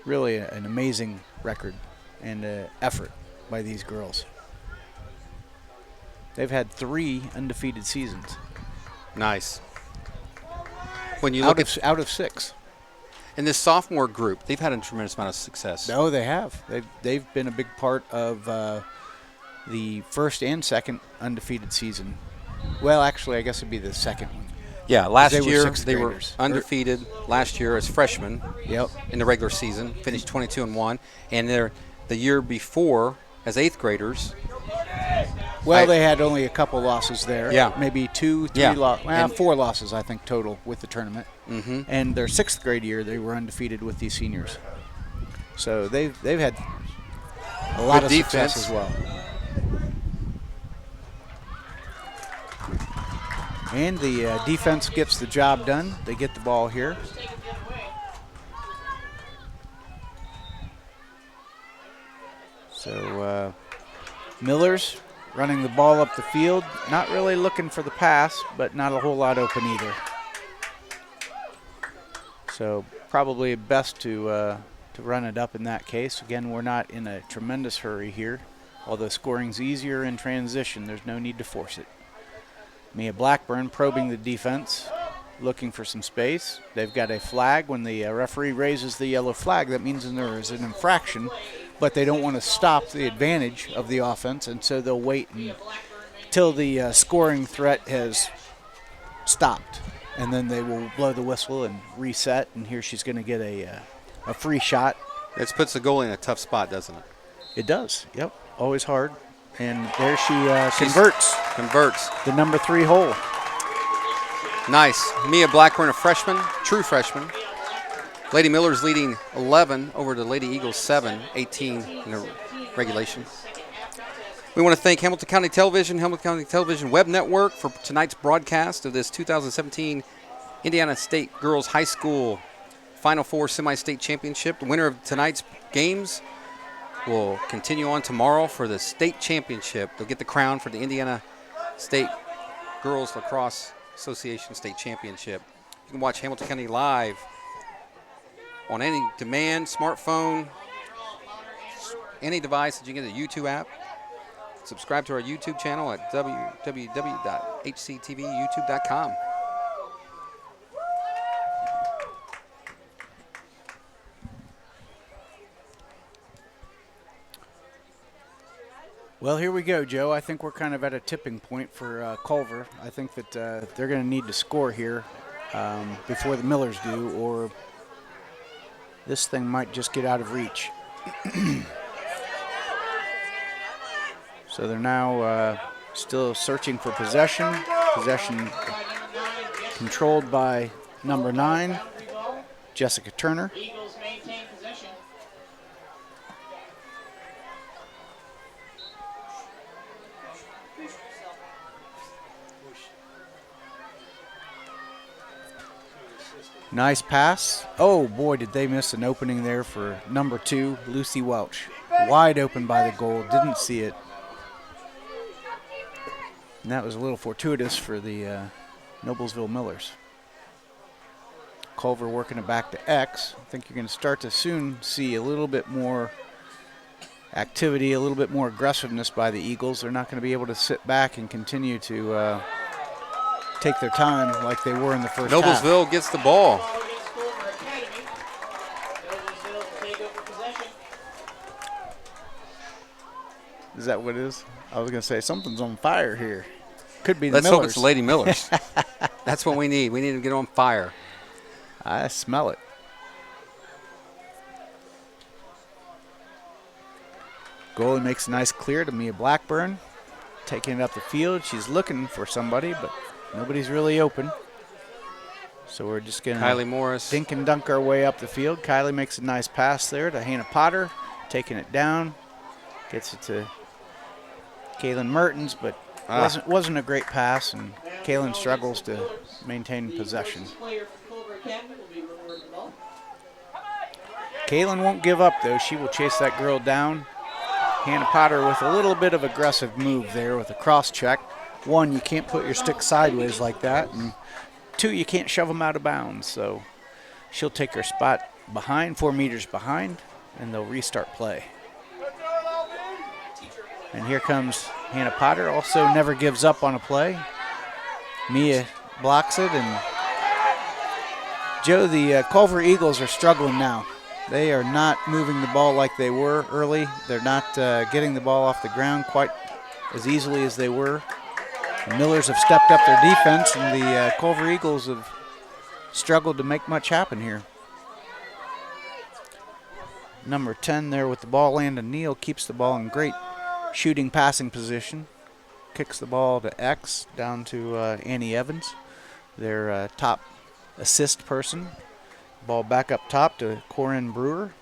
Really an amazing record and effort by these girls. They've had 3 undefeated seasons. Nice. When you look out of 6. in this sophomore group, they've had a tremendous amount of success. No, they have. They've been a big part of the first and second undefeated season. Well, actually, I guess it'd be the second one. Yeah, last They were year sixth they were graders. undefeated. Last year as freshmen Yep. in the regular season, finished 22-1, and the year before as 8th graders. Well, they had only a couple losses there. Yeah. Maybe 2, 3 Yeah. losses. 4 losses, I think, total with the tournament. Mm-hmm. And their 6th grade year, they were undefeated with these seniors. So they've had a lot of success defense as well. And the defense gets the job done. They get the ball here. So Miller's running the ball up the field. Not really looking for the pass, but not a whole lot open either. So probably best to run it up in that case. Again, we're not in a tremendous hurry here. Although scoring's easier in transition, there's no need to force it. Mia Blackburn probing the defense, looking for some space. They've got a flag. When the referee raises the yellow flag, that means there is an infraction, but they don't want to stop the advantage of the offense, and so they'll wait until the scoring threat has stopped, and then they will blow the whistle and reset, and here she's going to get a free shot. It puts the goalie in a tough spot, doesn't it? It does, yep, always hard. And there she converts the number 3 hole. Nice. Mia Blackburn, a freshman, true freshman. Lady Miller's leading 11 over the Lady Eagles 7, 18 in the regulation. We want to thank Hamilton County Television Web Network for tonight's broadcast of this 2017 Indiana State Girls High School Final Four Semi-State Championship. The winner of tonight's games will continue on tomorrow for the state championship. They'll get the crown for the Indiana State Girls Lacrosse Association State Championship. You can watch Hamilton County live on any demand, smartphone, any device that you get the YouTube app. Subscribe to our YouTube channel at www.hctvyoutube.com. Well, here we go, Joe. I think we're kind of at a tipping point for Culver. I think that they're going to need to score here before the Millers do, or this thing might just get out of reach. So they're now still searching for possession. Possession controlled by number 9, Jessica Turner. Nice pass. Oh, boy, did they miss an opening there for number 2, Lucy Welch. Wide open by the goal. Didn't see it. And that was a little fortuitous for the Noblesville Millers. Culver working it back to X. I think you're going to start to soon see a little bit more activity, a little bit more aggressiveness by the Eagles. They're not going to be able to sit back and continue to take their time like they were in the first half. Noblesville gets the ball. Is that what it is? I was going to say something's on fire here. Could be the Let's Millers. hope it's the Lady Millers. That's what we need. We need to get on fire. I smell it. Goalie makes a nice clear to Mia Blackburn. Taking it up the field. She's looking for somebody, but nobody's really open. So we're just going to dink and dunk our way up the field. Kylie makes a nice pass there to Hannah Potter. Taking it down. Gets it to Kaylin Mertens, but wasn't a great pass, and Kaylin struggles to maintain possession. Kaylin won't give up, though. She will chase that girl down. Hannah Potter with a little bit of aggressive move there with a cross check. 1, you can't put your stick sideways like that, and 2, you can't shove them out of bounds. So she'll take her spot behind, 4 meters behind, and they'll restart play. And here comes Hannah Potter, also never gives up on a play. Mia blocks it, and Joe, the Culver Eagles are struggling now. They are not moving the ball like they were early. They're not getting the ball off the ground quite as easily as they were. The Millers have stepped up their defense, and the Culver Eagles have struggled to make much happen here. Number 10 there with the ball, Landon Neal, keeps the ball in great shooting passing position. Kicks the ball to X down to Annie Evans, their top assist person. Ball back up top to Corinne Brewer.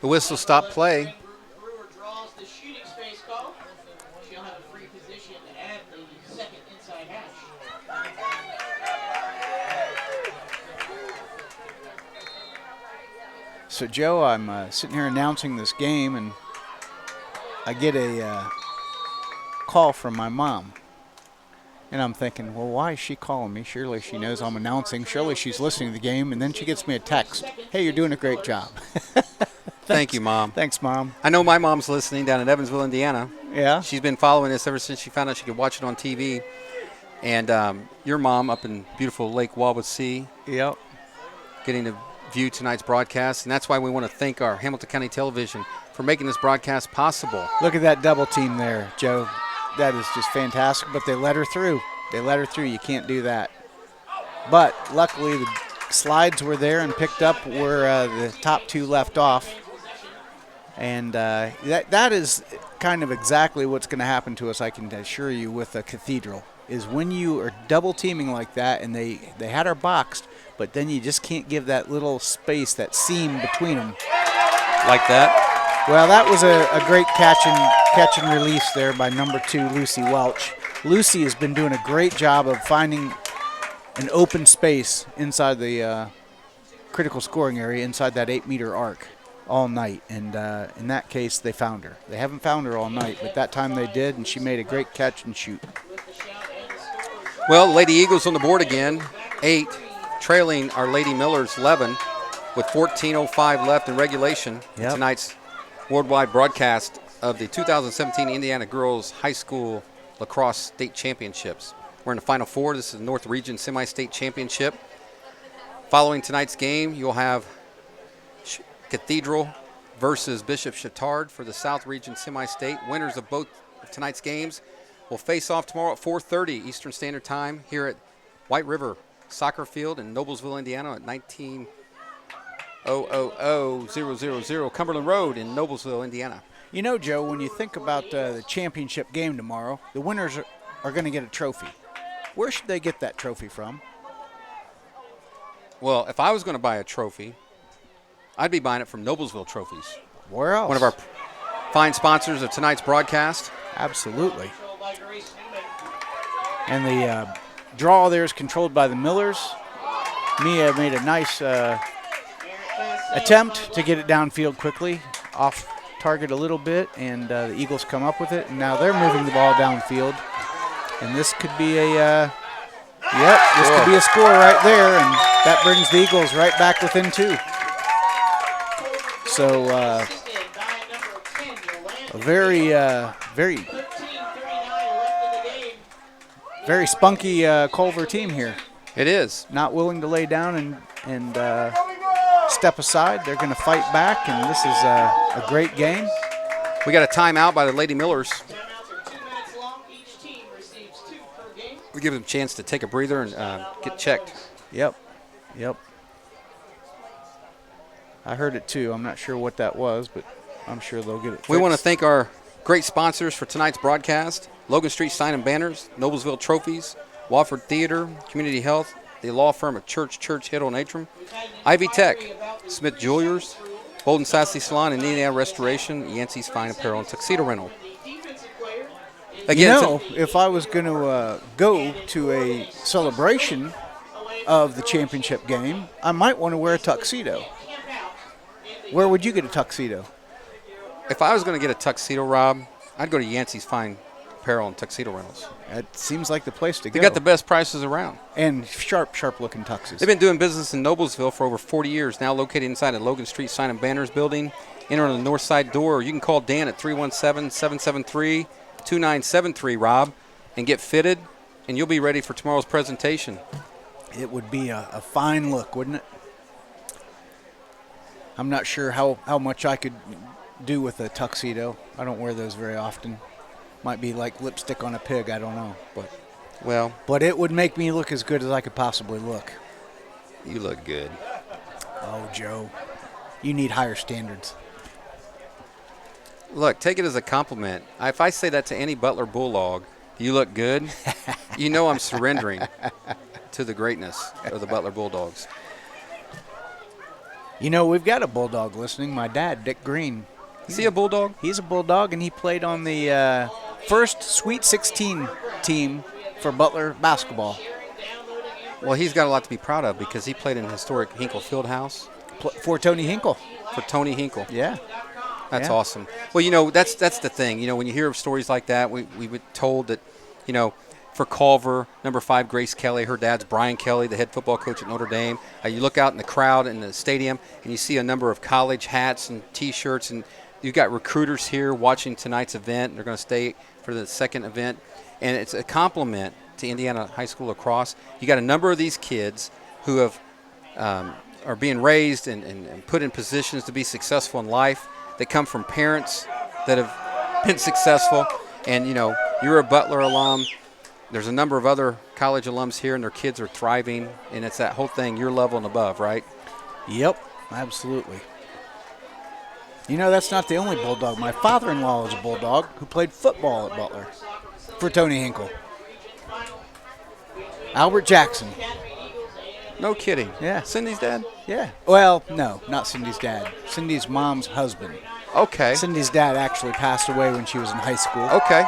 The whistle stopped play. Brewer draws the shooting space call. She'll have a free position at the second inside hash. So, Joe, I'm sitting here announcing this game, and I get a call from my mom. And I'm thinking, well, why is she calling me? Surely she knows I'm announcing. Surely she's listening to the game. And then she gets me a text. Hey, you're doing a great job. Thank you, Mom. Thanks, Mom. I know my mom's listening down in Evansville, Indiana. Yeah? She's been following this ever since she found out she could watch it on TV. And your mom up in beautiful Lake Wawasee. Yep. Getting to view tonight's broadcast. And that's why we want to thank our Hamilton County Television for making this broadcast possible. Look at that double team there, Joe. That is just fantastic, but they let her through. They let her through. You can't do that. But luckily the slides were there and picked up where the top 2 left off. And that is kind of exactly what's going to happen to us, I can assure you, with a Cathedral, is when you are double teaming like that, and they had her boxed, but then you just can't give that little space, that seam between them. Like that? Well, that was a great catch and release there by number 2, Lucy Welch. Lucy has been doing a great job of finding an open space inside the critical scoring area, inside that 8-meter arc all night. And in that case, they found her. They haven't found her all night, but that time they did, and she made a great catch and shoot. Well, Lady Eagles on the board again, 8, trailing our Lady Millers 11 with 14:05 left in regulation. Yep. Tonight's worldwide broadcast of the 2017 Indiana Girls High School Lacrosse State Championships. We're in the Final Four. This is the North Region Semi-State Championship. Following tonight's game, you'll have Cathedral versus Bishop Chatard for the South Region Semi-State. Winners of both of tonight's games will face off tomorrow at 4:30 Eastern Standard Time here at White River Soccer Field in Noblesville, Indiana at 19000 Cumberland Road in Noblesville, Indiana. You know, Joe, when you think about the championship game tomorrow, the winners are going to get a trophy. Where should they get that trophy from? Well, if I was going to buy a trophy, I'd be buying it from Noblesville Trophies. Where else? One of our fine sponsors of tonight's broadcast. Absolutely. And the draw there is controlled by the Millers. Mia made a nice attempt to get it downfield quickly, off target a little bit, and the Eagles come up with it, and now they're moving the ball downfield. And this could be a, this could be a score right there, and that brings the Eagles right back within 2. So a very spunky Culver team here. It is. Not willing to lay down and step aside. They're going to fight back, and this is a great game. We got a timeout by the Lady Millers. Timeouts are 2 minutes long. Each team receives 2 per game. We give them a chance to take a breather and get checked. Yep. I heard it too. I'm not sure what that was, but I'm sure they'll get it fixed. We want to thank our great sponsors for tonight's broadcast: Logan Street Sign and Banners, Noblesville Trophies, Wofford Theater, Community Health, the law firm of Church Hiddle and Atram, Ivy Tech, Smith Jewelers, Bolden Sassy Salon, and Indiana Restoration, Yancey's Fine Apparel, and Tuxedo Rental. Again, if I was going to go to a celebration of the championship game, I might want to wear a tuxedo. Where would you get a tuxedo? if I was going to get a tuxedo, Rob, I'd go to Yancey's Fine Apparel and Tuxedo Rentals. It seems like the place to go. They got the best prices around. And sharp-looking tuxes. They've been doing business in Noblesville for over 40 years, now located inside the Logan Street Sign and Banners building. Enter on the north side door, or you can call Dan at 317-773-2973, Rob, and get fitted, and you'll be ready for tomorrow's presentation. It would be a fine look, wouldn't it? I'm not sure how much I could do with a tuxedo. I don't wear those very often. Might be like lipstick on a pig, I don't know. But it would make me look as good as I could possibly look. You look good. Oh, Joe, you need higher standards. Look, take it as a compliment. If I say that to any Butler Bulldog, you look good, you know I'm surrendering to the greatness of the Butler Bulldogs. You know, we've got a Bulldog listening. My dad, Dick Green. Is he a Bulldog? He's a Bulldog, and he played on the first Sweet 16 team for Butler basketball. Well, he's got a lot to be proud of because he played in historic Hinkle Fieldhouse. For Tony Hinkle. For Tony Hinkle. Yeah. That's awesome. Well, you know, that's the thing. You know, when you hear of stories like that, we were told that, you know, for Culver, number 5, Grace Kelly, her dad's Brian Kelly, the head football coach at Notre Dame. You look out in the crowd in the stadium, and you see a number of college hats and T-shirts, and you've got recruiters here watching tonight's event. They're going to stay for the second event, and it's a compliment to Indiana High School Lacrosse. You got a number of these kids who have are being raised and put in positions to be successful in life. They come from parents that have been successful, and you know, you're a Butler alum. There's a number of other college alums here, and their kids are thriving, and it's that whole thing, your level and above, right? Yep, absolutely. You know, that's not the only Bulldog. My father-in-law was a Bulldog who played football at Butler for Tony Hinkle. Albert Jackson. No kidding. Yeah. Cindy's dad? Yeah. Well, no, not Cindy's dad. Cindy's mom's husband. Okay. Cindy's dad actually passed away when she was in high school. Okay.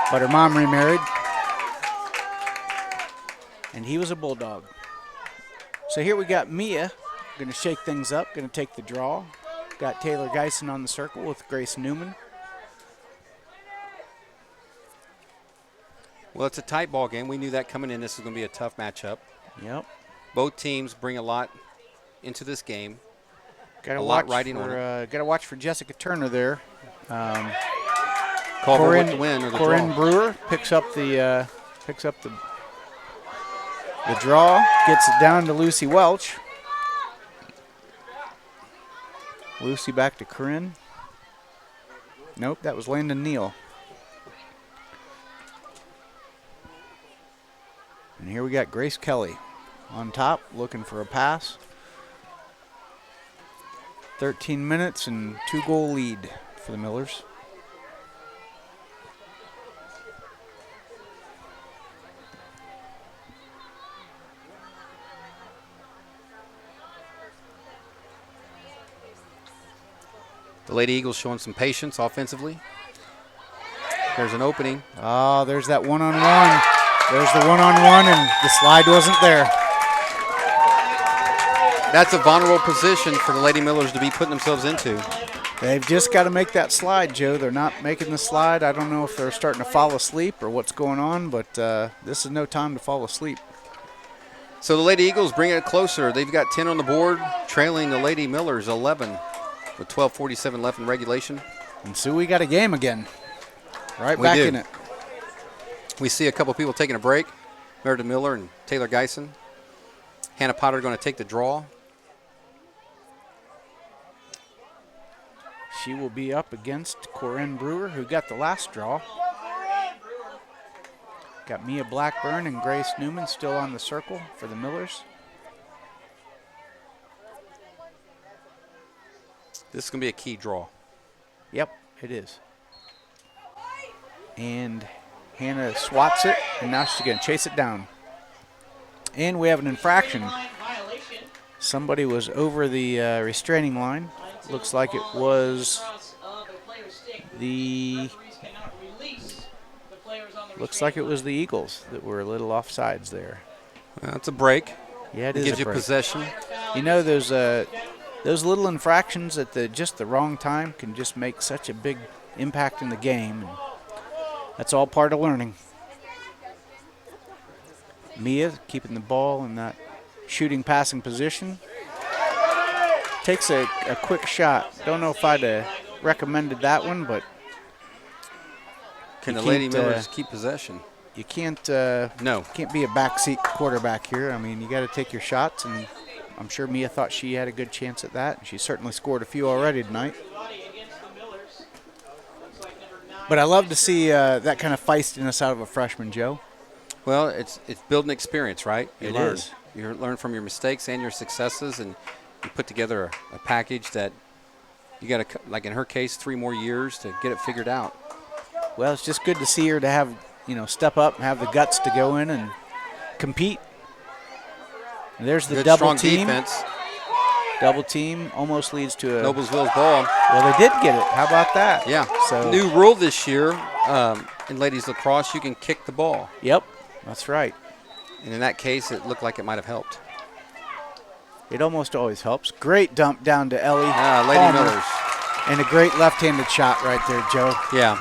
But her mom remarried. And he was a Bulldog. So here we got Mia. Going to shake things up. Going to take the draw. Got Taylor Geisen on the circle with Grace Newman. Well, it's a tight ball game. We knew that coming in. This is going to be a tough matchup. Yep. Both teams bring a lot into this game. Got to watch for Jessica Turner there. Culver with the win or the Corinne draw. Brewer picks up the draw, gets it down to Lucy Welch. Lucy back to Corinne. Nope, that was Landon Neal. And here we got Grace Kelly on top, looking for a pass. 13 minutes and 2-goal lead for the Millers. The Lady Eagles showing some patience offensively. There's an opening. Oh, there's that one-on-one. There's the one-on-one, and the slide wasn't there. That's a vulnerable position for the Lady Millers to be putting themselves into. They've just got to make that slide, Joe. They're not making the slide. I don't know if they're starting to fall asleep or what's going on, but this is no time to fall asleep. So the Lady Eagles bring it closer. They've got 10 on the board, trailing the Lady Millers 11 with 12:47 left in regulation. And so we got a game again. Right We back do. in it. We see a couple people taking a break. Meredith Miller and Taylor Geisen. Hannah Potter going to take the draw. She will be up against Corinne Brewer, who got the last draw. Got Mia Blackburn and Grace Newman still on the circle for the Millers. This is going to be a key draw. Yep, it is. And Hannah swats it, and now she's going to chase it down. And we have an infraction. Somebody was over the restraining line. Looks like it was the Eagles that were a little offsides there. That's a break. Yeah, it It is gives a you break. possession. You know, those little infractions at just the wrong time can just make such a big impact in the game. And that's all part of learning. Mia keeping the ball in that shooting passing position. Takes a quick shot. Don't know if I'd recommended that one, but Can you the Lady can't, Millers keep possession? you can't No. can't be a backseat quarterback here. I mean, you got to take your shots, and I'm sure Mia thought she had a good chance at that. She certainly scored a few already tonight. But I love to see that kind of feistiness out of a freshman, Joe. Well, it's building experience, right? It learn. is. You learn from your mistakes and your successes, and you put together a package that you got to, like in her case, 3 more years to get it figured out. Well, it's just good to see her to have, step up and have the guts to go in and compete. And there's the Good, double strong team. defense. Double team almost leads to a. Noblesville's ball. Well, they did get it. How about that? Yeah. So New rule this year in ladies lacrosse, you can kick the ball. Yep, that's right. And in that case, it looked like it might have helped. It almost always helps. Great dump down to Ellie Lady Palmer. Millers. And a great left-handed shot right there, Joe. Yeah.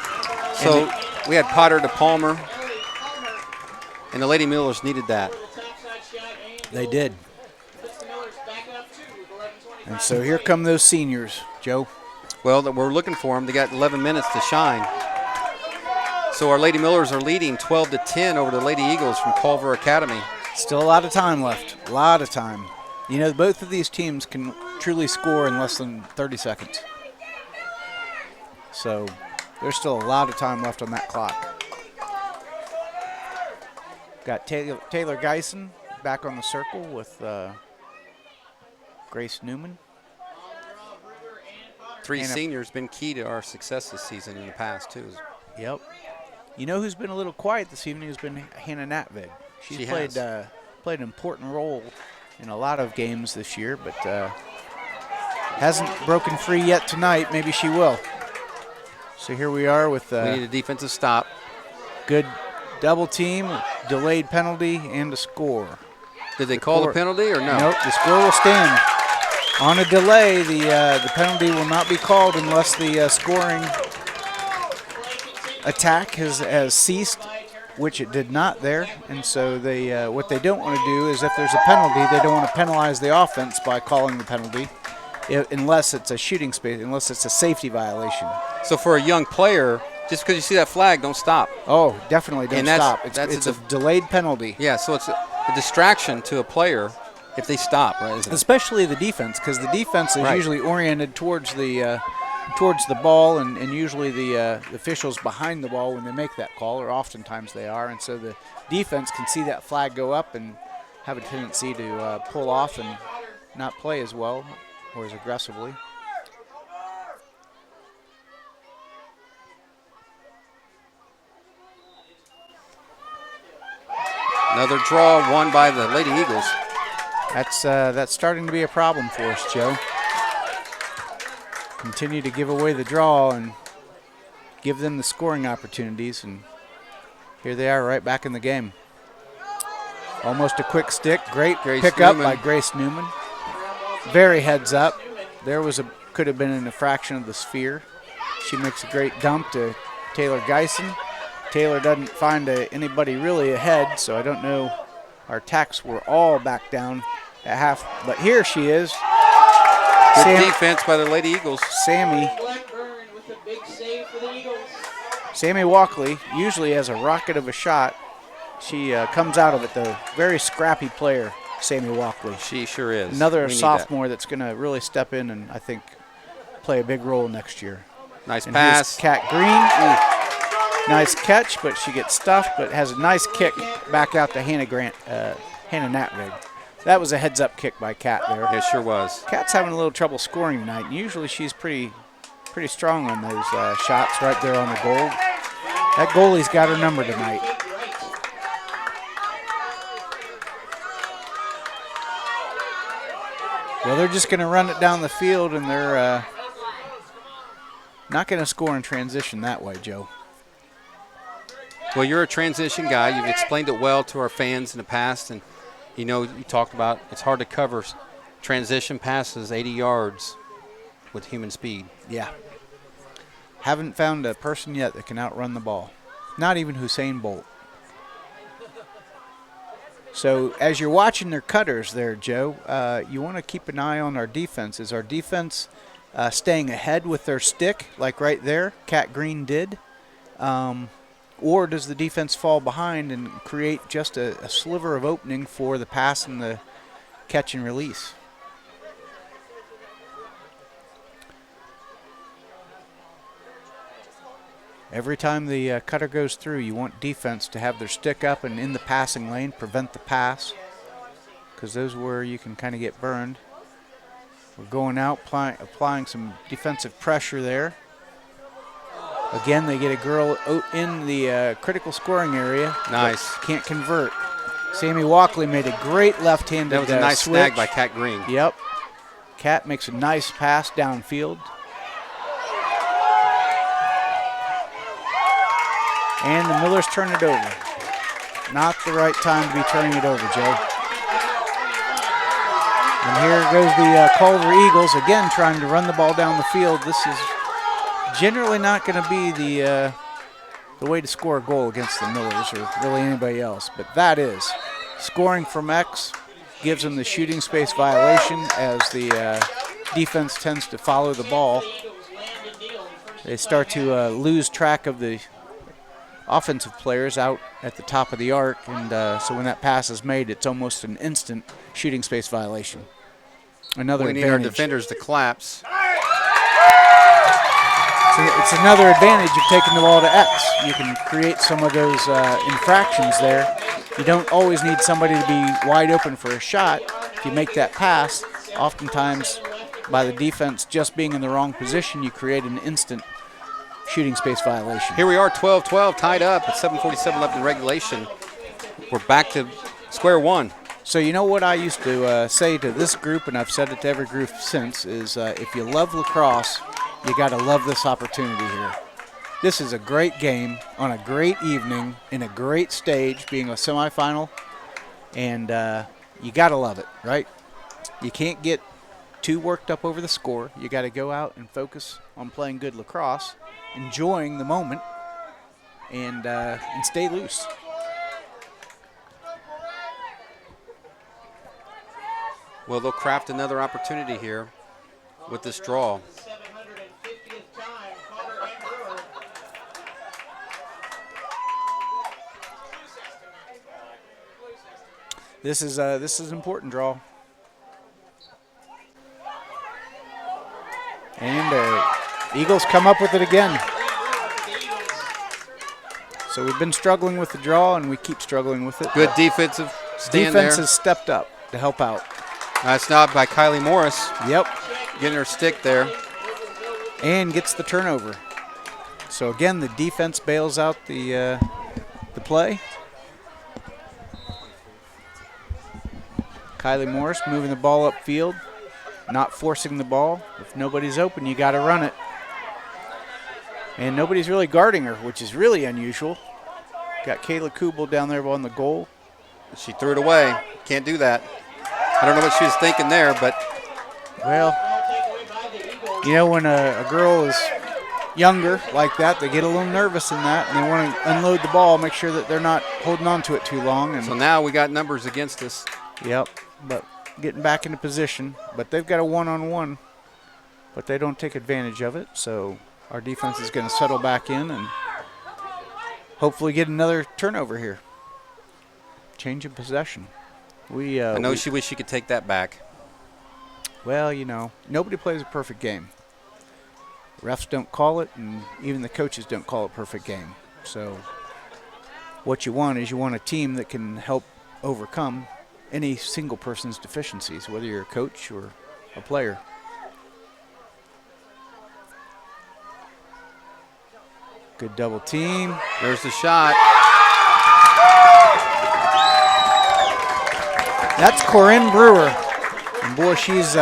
So we had Potter to Palmer, and the Lady Millers needed that. They did. And so here come those seniors, Joe. Well, we're looking for them. They got 11 minutes to shine. So our Lady Millers are leading 12-10 over the Lady Eagles from Culver Academy. Still a lot of time left. A lot of time. You know, both of these teams can truly score in less than 30 seconds. So there's still a lot of time left on that clock. Got Taylor Geisen back on the circle with Grace Newman. 3 seniors been key to our success this season in the past, too. Yep. You know who's been a little quiet this evening has been Hannah Natvig. She's played an important role in a lot of games this year, but hasn't broken free yet tonight. Maybe she will. So here we are with we need a defensive stop. Good double team, delayed penalty, and a score. Did they call the penalty or no? Nope, the score will stand. On a delay, the penalty will not be called unless the scoring attack has ceased, which it did not there. And so they what they don't want to do is if there's a penalty, they don't want to penalize the offense by calling the penalty unless it's a shooting space, unless it's a safety violation. So for a young player, just because you see that flag, don't stop. Oh, definitely don't stop. It's a delayed penalty. Yeah, so it's a distraction to a player if they stop, right? Isn't it? Especially the defense, because the defense is Right. usually oriented towards the ball, and usually the officials behind the ball when they make that call, or oftentimes they are, and so the defense can see that flag go up and have a tendency to pull off and not play as well or as aggressively. Another draw won by the Lady Eagles. That's starting to be a problem for us, Joe. Continue to give away the draw and give them the scoring opportunities, and here they are right back in the game. Almost a quick stick. Great pickup by Grace Newman. Very heads up. There could have been an infraction of the sphere. She makes a great dump to Taylor Geisen. Taylor doesn't find anybody really ahead, so I don't know. Our tacks were all back down at half, but here she is. Good defense by the Lady Eagles. Sammy Walkley usually has a rocket of a shot. She comes out of it, though. Very scrappy player, Sammy Walkley. She sure is. Another sophomore that's going to really step in and I think play a big role next year. Nice and pass. Kat Green. Nice catch, but she gets stuffed, but has a nice kick back out to Hannah Natvig. That was a heads-up kick by Kat there. It sure was. Kat's having a little trouble scoring tonight, and usually she's pretty strong on those shots right there on the goal. That goalie's got her number tonight. Well, they're just going to run it down the field, and they're not going to score in transition that way, Joe. Well, you're a transition guy. You've explained it well to our fans in the past, and you talked about it's hard to cover transition passes 80 yards with human speed. Yeah. Haven't found a person yet that can outrun the ball. Not even Usain Bolt. So as you're watching their cutters there, Joe, you want to keep an eye on our defense. Is our defense staying ahead with their stick, like right there, Cat Green did? Or does the defense fall behind and create just a sliver of opening for the pass and the catch and release? Every time the cutter goes through, you want defense to have their stick up and in the passing lane, prevent the pass, because those are where you can kind of get burned. We're going out, applying some defensive pressure there. Again, they get a girl in the critical scoring area. Nice. Can't convert. Sammy Walkley made a great left-handed That was a nice switch. snag by Cat Green. Yep. Cat makes a nice pass downfield. And the Millers turn it over. Not the right time to be turning it over, Joe. And here goes the Culver Eagles, again trying to run the ball down the field. This is generally not going to be the way to score a goal against the Millers or really anybody else, but that is. Scoring from X gives them the shooting space violation as the defense tends to follow the ball. They start to lose track of the offensive players out at the top of the arc, and so when that pass is made, it's almost an instant shooting space violation. Another we need advantage. our defenders to collapse. It's another advantage of taking the ball to X. You can create some of those infractions there. You don't always need somebody to be wide open for a shot. If you make that pass, oftentimes by the defense just being in the wrong position, you create an instant shooting space violation. Here we are, 12-12, tied up at 7:47 left in regulation. We're back to square one. So you know what I used to say to this group, and I've said it to every group since, is if you love lacrosse, you got to love this opportunity here. This is a great game on a great evening in a great stage, being a semifinal, and you got to love it, right? You can't get too worked up over the score. You got to go out and focus on playing good lacrosse, enjoying the moment, and stay loose. Well, they'll craft another opportunity here with this draw. This is an important draw. And Eagles come up with it again. So we've been struggling with the draw, and we keep struggling with it. Good defensive stand there. Defense has stepped up to help out. Nice knob by Kylie Morris. Yep. Getting her stick there. And gets the turnover. So again, the defense bails out the play. Kylie Morris moving the ball upfield, not forcing the ball. If nobody's open, you got to run it. And nobody's really guarding her, which is really unusual. Got Kayla Kubel down there on the goal. She threw it away. Can't do that. I don't know what she was thinking there, but. Well, you know, when a girl is younger like that, they get a little nervous in that, and they want to unload the ball, make sure that they're not holding on to it too long. And so now we got numbers against us. Yep, but getting back into position. But they've got a one-on-one, but they don't take advantage of it. So our defense is going to settle back in and hopefully get another turnover here. Change of possession. I know she wished she could take that back. Well, you know, nobody plays a perfect game. Refs don't call it, and even the coaches don't call it perfect game. So what you want is you want a team that can help overcome any single person's deficiencies, whether you're a coach or a player. Good double team. There's the shot. That's Corinne Brewer. And boy, she's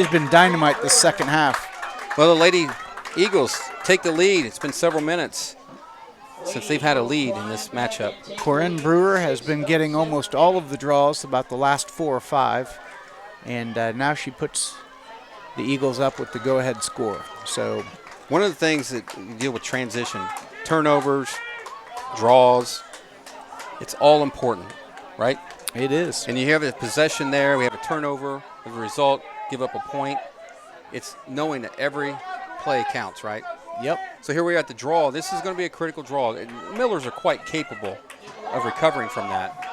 been dynamite this second half. Well, the Lady Eagles take the lead. It's been several minutes since they've had a lead in this matchup. Corinne Brewer has been getting almost all of the draws, about the last 4 or 5, and now she puts the Eagles up with the go-ahead score. So one of the things that you deal with transition, turnovers, draws, it's all important, right? it is. And you have a possession there, we have a turnover, as a result, give up a point. It's knowing that every play counts, right? Yep. So here we are at the draw. This is going to be a critical draw. And Millers are quite capable of recovering from that.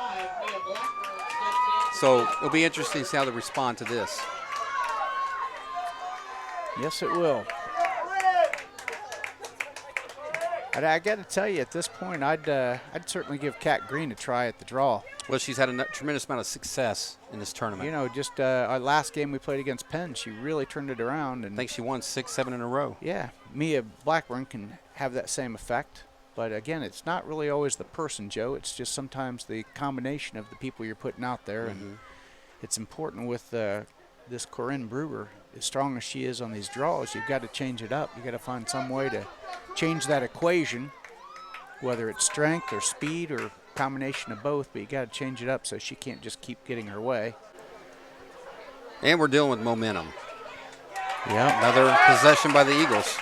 So it'll be interesting to see how they respond to this. Yes, it will. I got to tell you, at this point, I'd certainly give Kat Green a try at the draw. Well, she's had a tremendous amount of success in this tournament. You know, just our last game we played against Penn, she really turned it around. And I think she won 6, 7 in a row. yeah, Mia Blackburn can have that same effect. But again, it's not really always the person, Joe. It's just sometimes the combination of the people you're putting out there. And it's important with this Corinne Brewer, as strong as she is on these draws, you've got to change it up. You've got to find some way to change that equation, whether it's strength or speed or combination of both, but you got to change it up so she can't just keep getting her way. And we're dealing with momentum. Yeah. Another possession by the Eagles.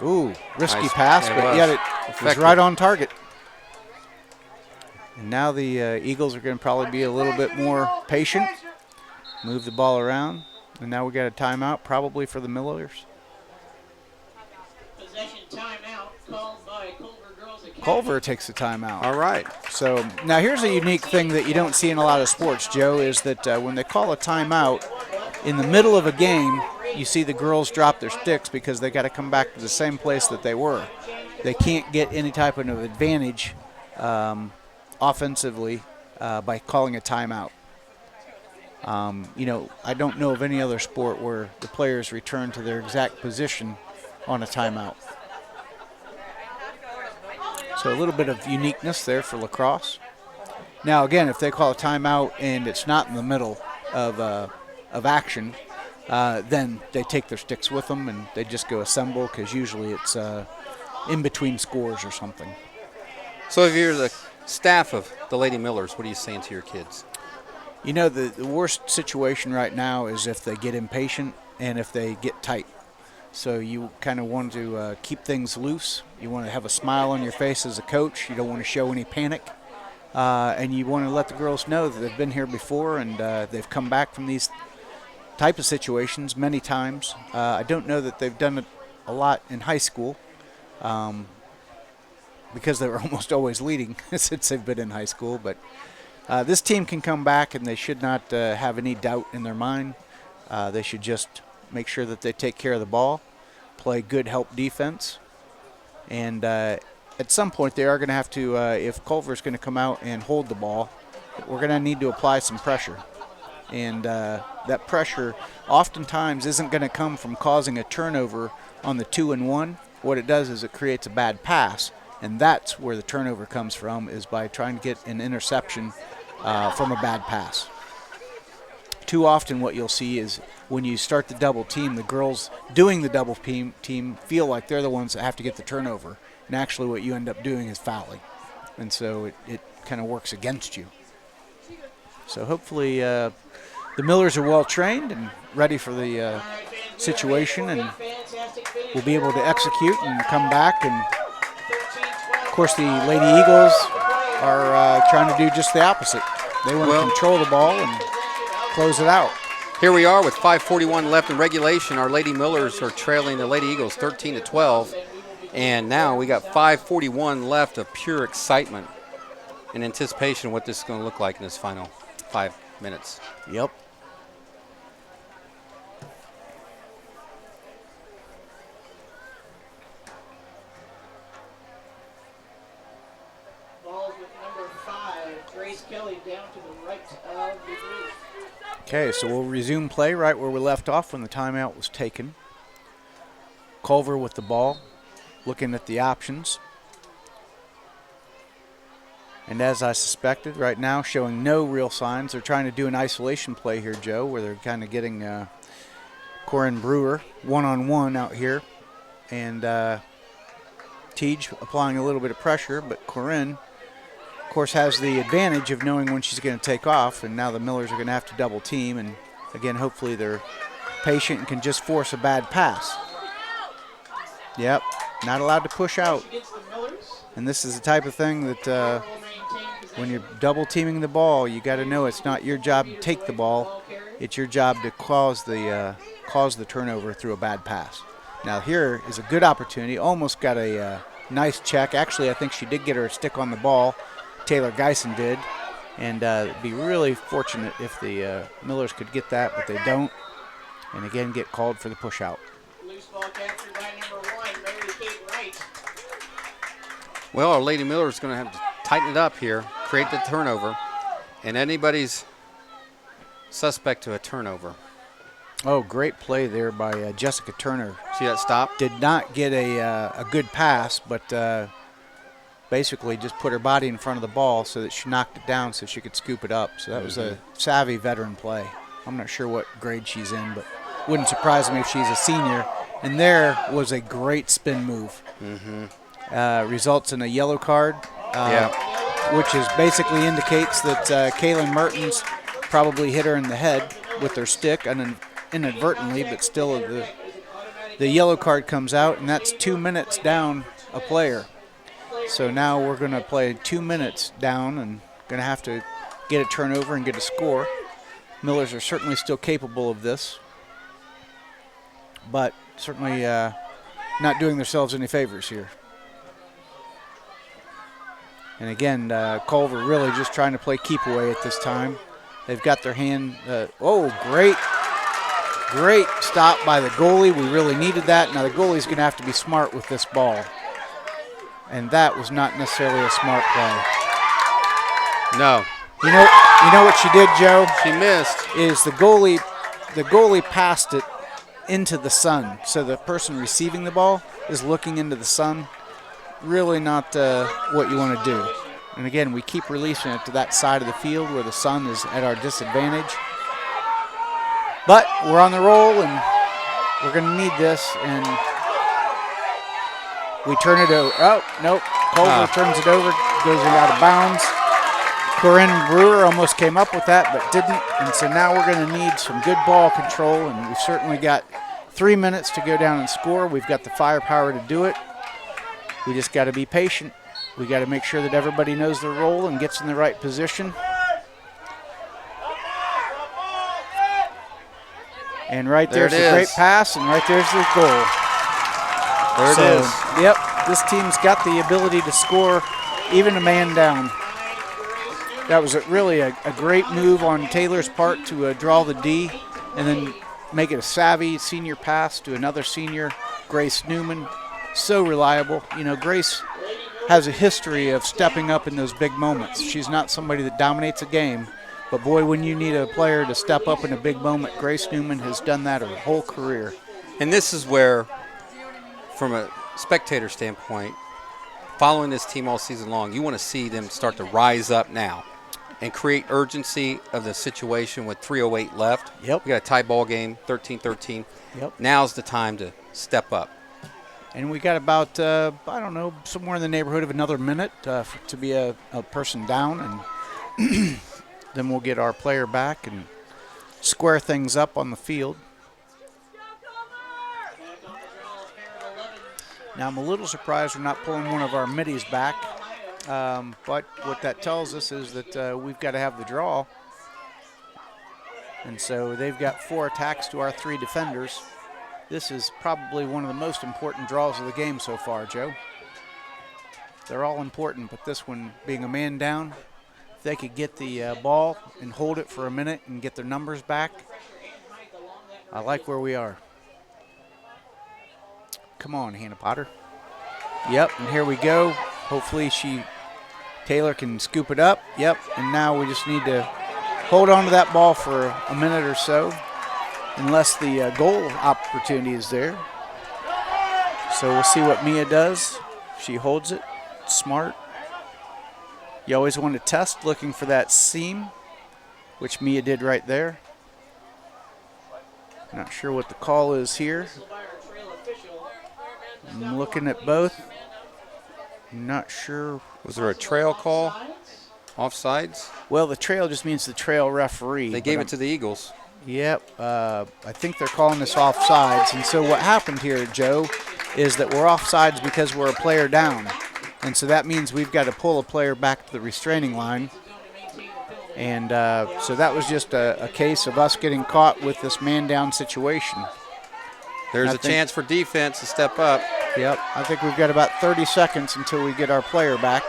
Ooh, risky Nice. pass, It but was. yet it was Effective. right on target. And now the Eagles are going to probably be a little bit more patient, move the ball around, and now we got a timeout probably for the Millers. Possession timeout called by Culver Girls Academy. Culver takes a timeout. All right. So now here's a unique thing that you don't see in a lot of sports, Joe, is that when they call a timeout in the middle of a game, you see the girls drop their sticks because they got to come back to the same place that they were. They can't get any type of advantage offensively by calling a timeout. You know, I don't know of any other sport where the players return to their exact position on a timeout. So a little bit of uniqueness there for lacrosse. Now, again, if they call a timeout and it's not in the middle of action, then they take their sticks with them and they just go assemble, because usually it's in between scores or something. So if you're the staff of the Lady Millers, what are you saying to your kids? You know, the worst situation right now is if they get impatient and if they get tight. So you kind of want to keep things loose. You want to have a smile on your face as a coach. You don't want to show any panic. And you want to let the girls know that they've been here before and they've come back from these type of situations many times. I don't know that they've done it a lot in high school because they were almost always leading since they've been in high school. But this team can come back, and they should not have any doubt in their mind. They should just make sure that they take care of the ball, play good help defense, and at some point they are going to have to, if Culver's going to come out and hold the ball, we're going to need to apply some pressure. And that pressure oftentimes isn't going to come from causing a turnover on the 2-and-1. What it does is it creates a bad pass, and that's where the turnover comes from, is by trying to get an interception from a bad pass. Too often what you'll see is when you start the double team, the girls doing the double team feel like they're the ones that have to get the turnover. And actually what you end up doing is fouling. And so it kind of works against you. So hopefully the Millers are well trained and ready for the situation, and will be able to execute and come back. And of course the Lady Eagles are trying to do just the opposite. They want to control the ball and close it out. Here we are with 5:41 left in regulation. Our Lady Millers are trailing the Lady Eagles 13-12. And now we got 5:41 left of pure excitement and anticipation of what this is going to look like in this final 5 minutes. Yep. Balls with number 5, Grace Kelly, down to the right of the group. Okay, so we'll resume play right where we left off when the timeout was taken. Culver with the ball, looking at the options. And as I suspected, right now showing no real signs. They're trying to do an isolation play here, Joe, where they're kind of getting Corinne Brewer one-on-one out here. And Teej applying a little bit of pressure, but Corinne, of course, has the advantage of knowing when she's going to take off. And now the Millers are going to have to double team. And, again, hopefully they're patient and can just force a bad pass. Yep, not allowed to push out. And this is the type of thing that when you're double teaming the ball, you got to know it's not your job to take the ball. It's your job to cause the turnover through a bad pass. Now here is a good opportunity. Almost got a nice check. Actually, I think she did get her stick on the ball. Taylor Geisen did. And it'd be really fortunate if the Millers could get that, but they don't. And again, get called for the push out. Loose ball captured by number 1, Mary Kate Wright. Well, our Lady Miller is going to have to tighten it up here, create the turnover, and anybody's suspect to a turnover. Oh, great play there by Jessica Turner. See that stop? Did not get a good pass, but basically just put her body in front of the ball so that she knocked it down so she could scoop it up. So that was a savvy veteran play. I'm not sure what grade she's in, but wouldn't surprise me if she's a senior. And there was a great spin move. Results in a yellow card, which is basically indicates that Kaylin Mertens probably hit her in the head with her stick inadvertently, but still the yellow card comes out, and that's 2 minutes down a player. So now we're going to play 2 minutes down and going to have to get a turnover and get a score. Millers are certainly still capable of this, but certainly not doing themselves any favors here. And again, Culver really just trying to play keep away at this time. They've got their hand. Great stop by the goalie. We really needed that. Now the goalie's going to have to be smart with this ball. And that was not necessarily a smart play. No. You know what she did, Joe? She missed. Is the goalie passed it into the sun. So the person receiving the ball is looking into the sun. Really not what you want to do. And again, we keep releasing it to that side of the field where the sun is at our disadvantage. But we're on the roll, and we're going to need this. And we turn it over. Oh, nope. Culver turns it over, goes out of bounds. Corinne Brewer almost came up with that, but didn't. And so now we're going to need some good ball control, and we've certainly got 3 minutes to go down and score. We've got the firepower to do it. We just got to be patient. We got to make sure that everybody knows their role and gets in the right position. And right there's the great pass, and right there's the goal. There it is. Yep, this team's got the ability to score even a man down. That was really a great move on Taylor's part to draw the D and then make it a savvy senior pass to another senior, Grace Newman. So reliable. You know, Grace has a history of stepping up in those big moments. She's not somebody that dominates a game, but boy, when you need a player to step up in a big moment, Grace Newman has done that her whole career. And this is where, from a spectator standpoint, following this team all season long, you want to see them start to rise up now and create urgency of the situation with 3:08 left. Yep. We got a tie ball game, 13-13. Yep. Now's the time to step up. And we got about, somewhere in the neighborhood of another minute to be a person down, and then we'll get our player back and square things up on the field. Now, I'm a little surprised we're not pulling one of our middies back, but what that tells us is that we've got to have the draw. And so they've got 4 attacks to our 3 defenders. This is probably one of the most important draws of the game so far, Joe. They're all important, but this one being a man down, if they could get the ball and hold it for a minute and get their numbers back, I like where we are. Come on, Hannah Potter. Yep, and here we go. Hopefully Taylor can scoop it up. Yep, and now we just need to hold on to that ball for a minute or so, unless the goal opportunity is there. So we'll see what Mia does. She holds it, smart. You always want to test looking for that seam, which Mia did right there. Not sure what the call is here. I'm looking at both. Not sure. Was there a trail call? Offsides? Well, the trail just means the trail referee. They gave it to the Eagles. Yep. I think they're calling this offsides. And so what happened here, Joe, is that we're offsides because we're a player down. And so that means we've got to pull a player back to the restraining line. And so that was just a case of us getting caught with this man-down situation. There's a chance for defense to step up. Yep, I think we've got about 30 seconds until we get our player back.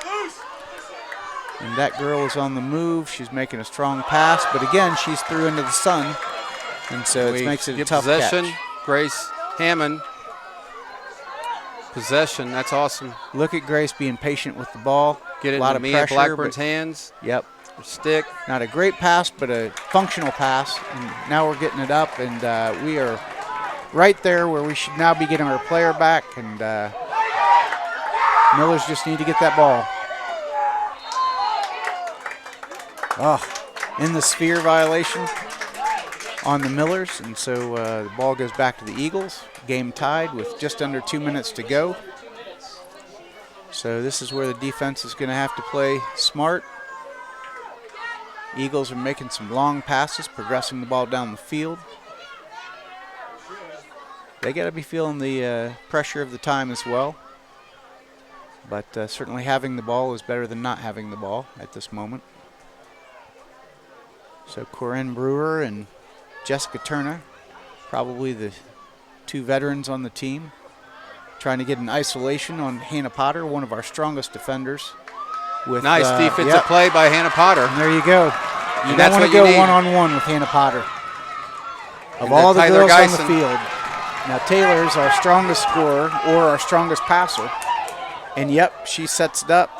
And that girl is on the move. She's making a strong pass, but again, she's through into the sun, and so it makes it a tough possession. catch. Grace Hammond. Possession, that's awesome. Look at Grace being patient with the ball. Get it a lot into of Mia pressure, Blackburn's but- hands. Yep. Stick. Not a great pass, but a functional pass. And now we're getting it up, and we are right there where we should now be getting our player back. And Millers just need to get that ball. Oh, in the sphere violation on the Millers. And so the ball goes back to the Eagles. Game tied with just under 2 minutes to go. So this is where the defense is going to have to play smart. Eagles are making some long passes, progressing the ball down the field. They got to be feeling the pressure of the time as well. But certainly having the ball is better than not having the ball at this moment. So Corinne Brewer and Jessica Turner, probably the two veterans on the team, trying to get an isolation on Hannah Potter, one of our strongest defenders. With, Nice defensive play by Hannah Potter. And there you go. You And don't that's want what to you go need. one-on-one with Hannah Potter. Of And all the Tyler girls on Geisen. the field. Now Taylor's our strongest scorer or our strongest passer. And yep, she sets it up.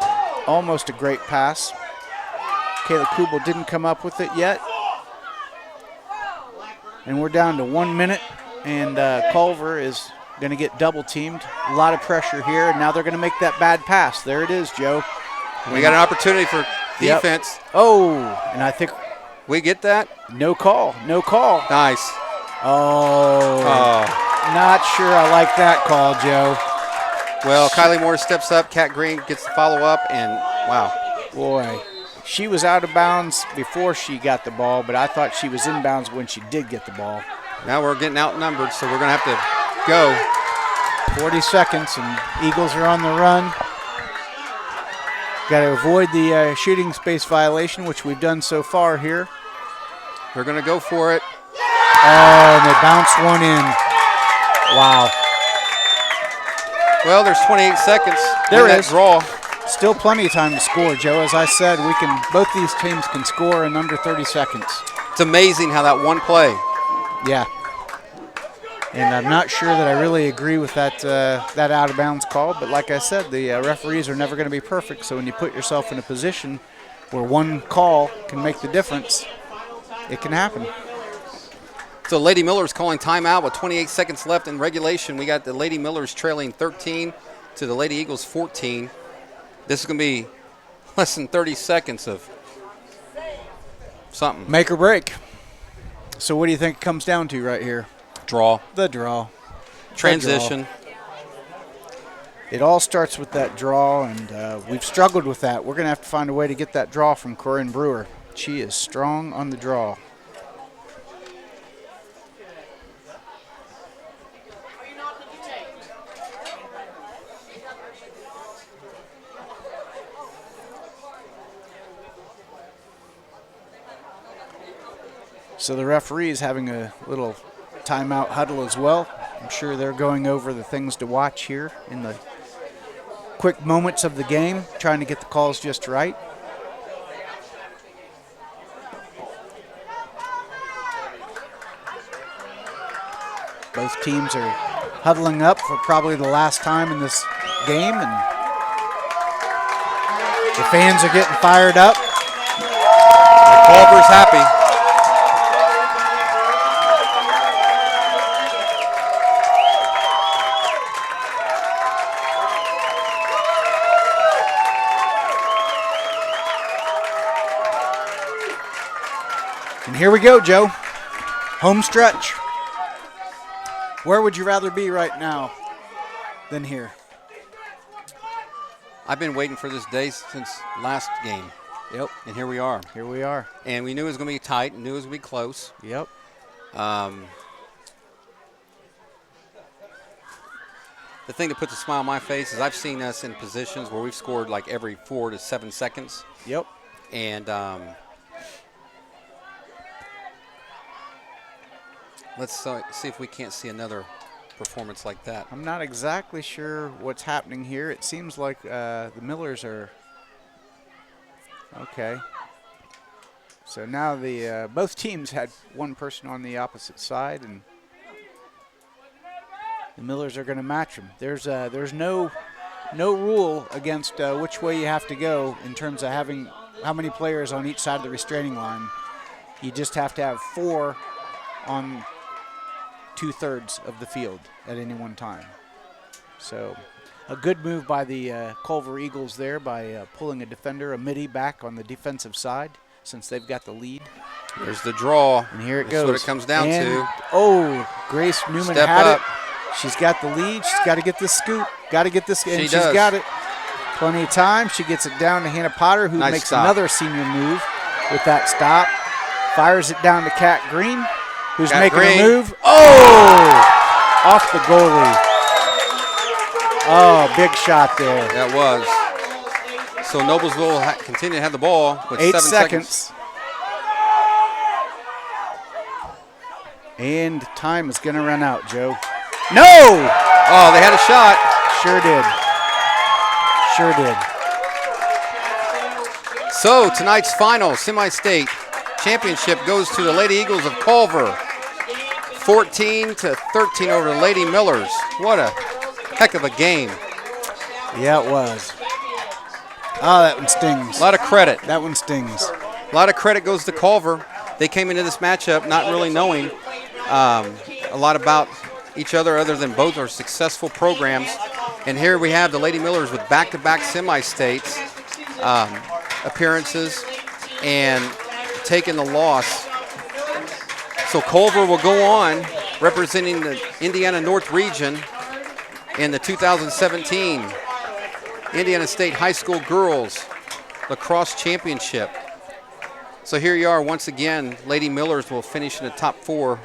Almost a great pass. Kayla Kubel didn't come up with it yet. And we're down to 1 minute. And Culver is going to get double teamed. A lot of pressure here. And now they're going to make that bad pass. There it is, Joe. We got an opportunity for Yep. defense. Oh, and I think We get that? no call. No call. Nice. Oh, Oh. not sure I like that call, Joe. Well, Kylie Moore steps up. Kat Green gets the follow-up, and wow. Boy, she was out of bounds before she got the ball, but I thought she was in bounds when she did get the ball. Now we're getting outnumbered, so we're going to have to go. 40 seconds, and Eagles are on the run. Got to avoid the shooting space violation, which we've done so far here. We're going to go for it. Oh, and they bounced one in. Wow. Well, there's 28 seconds. There in that is. draw. Still plenty of time to score, Joe. As I said, both these teams can score in under 30 seconds. It's amazing how that one play. Yeah. And I'm not sure that I really agree with that out of bounds call, but like I said, the referees are never going to be perfect. So when you put yourself in a position where one call can make the difference, it can happen. So Lady Miller's calling timeout with 28 seconds left in regulation. We got the Lady Millers trailing 13 to the Lady Eagles 14. This is going to be less than 30 seconds of something. Make or break. So what do you think it comes down to right here? Draw. The draw. Transition. It all starts with that draw, and we've struggled with that. We're going to have to find a way to get that draw from Corinne Brewer. She is strong on the draw. So the referee is having a little timeout huddle as well. I'm sure they're going over the things to watch here in the quick moments of the game, trying to get the calls just right. Both teams are huddling up for probably the last time in this game, and the fans are getting fired up. Culver's happy. And here we go, Joe. Home stretch. Where would you rather be right now than here? I've been waiting for this day since last game. Yep. And here we are. Here we are. And we knew it was going to be tight and knew it was going to be close. Yep. The thing that puts a smile on my face is I've seen us in positions where we've scored like every 4 to 7 seconds. Yep. And let's see if we can't see another performance like that. I'm not exactly sure what's happening here. It seems like the Millers are okay. So now the both teams had one person on the opposite side, and the Millers are going to match them. There's no rule against which way you have to go in terms of having how many players on each side of the restraining line. You just have to have 4 on 2/3 of the field at any one time. So a good move by the Culver Eagles there by pulling a defender, a midi, back on the defensive side since they've got the lead. There's the draw. And here it That's goes. what it comes down and, to. Oh, Grace Newman Step had up. it. She's got the lead. She's got to get this scoop. Got to get this. And She she's does. got it. Plenty of time. She gets it down to Hannah Potter, who Nice makes stop. another senior move with that stop. Fires it down to Kat Green, who's Kat making Green. a move. Oh! Off the goalie. Oh, big shot there. That was. So Noblesville continue to have the ball with 8 7 seconds. And time is going to run out, Joe. No! Oh, they had a shot. Sure did. Sure did. So tonight's final semi-state championship goes to the Lady Eagles of Culver. 14-13 over the Lady Millers. What a heck of a game. Yeah, it was. Oh, that one stings. A lot of credit. That one stings. A lot of credit goes to Culver. They came into this matchup not really knowing a lot about each other than both are successful programs. And here we have the Lady Millers with back-to-back semi-states appearances and taking the loss. So Culver will go on representing the Indiana North region in the 2017 Indiana State High School Girls Lacrosse Championship. So here you are once again. Lady Millers will finish in the top 4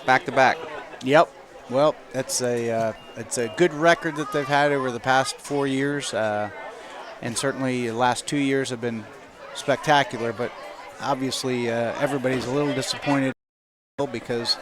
back-to-back. Yep. Well, it's a good record that they've had over the past 4 years, and certainly the last 2 years have been spectacular. But obviously, everybody's a little disappointed because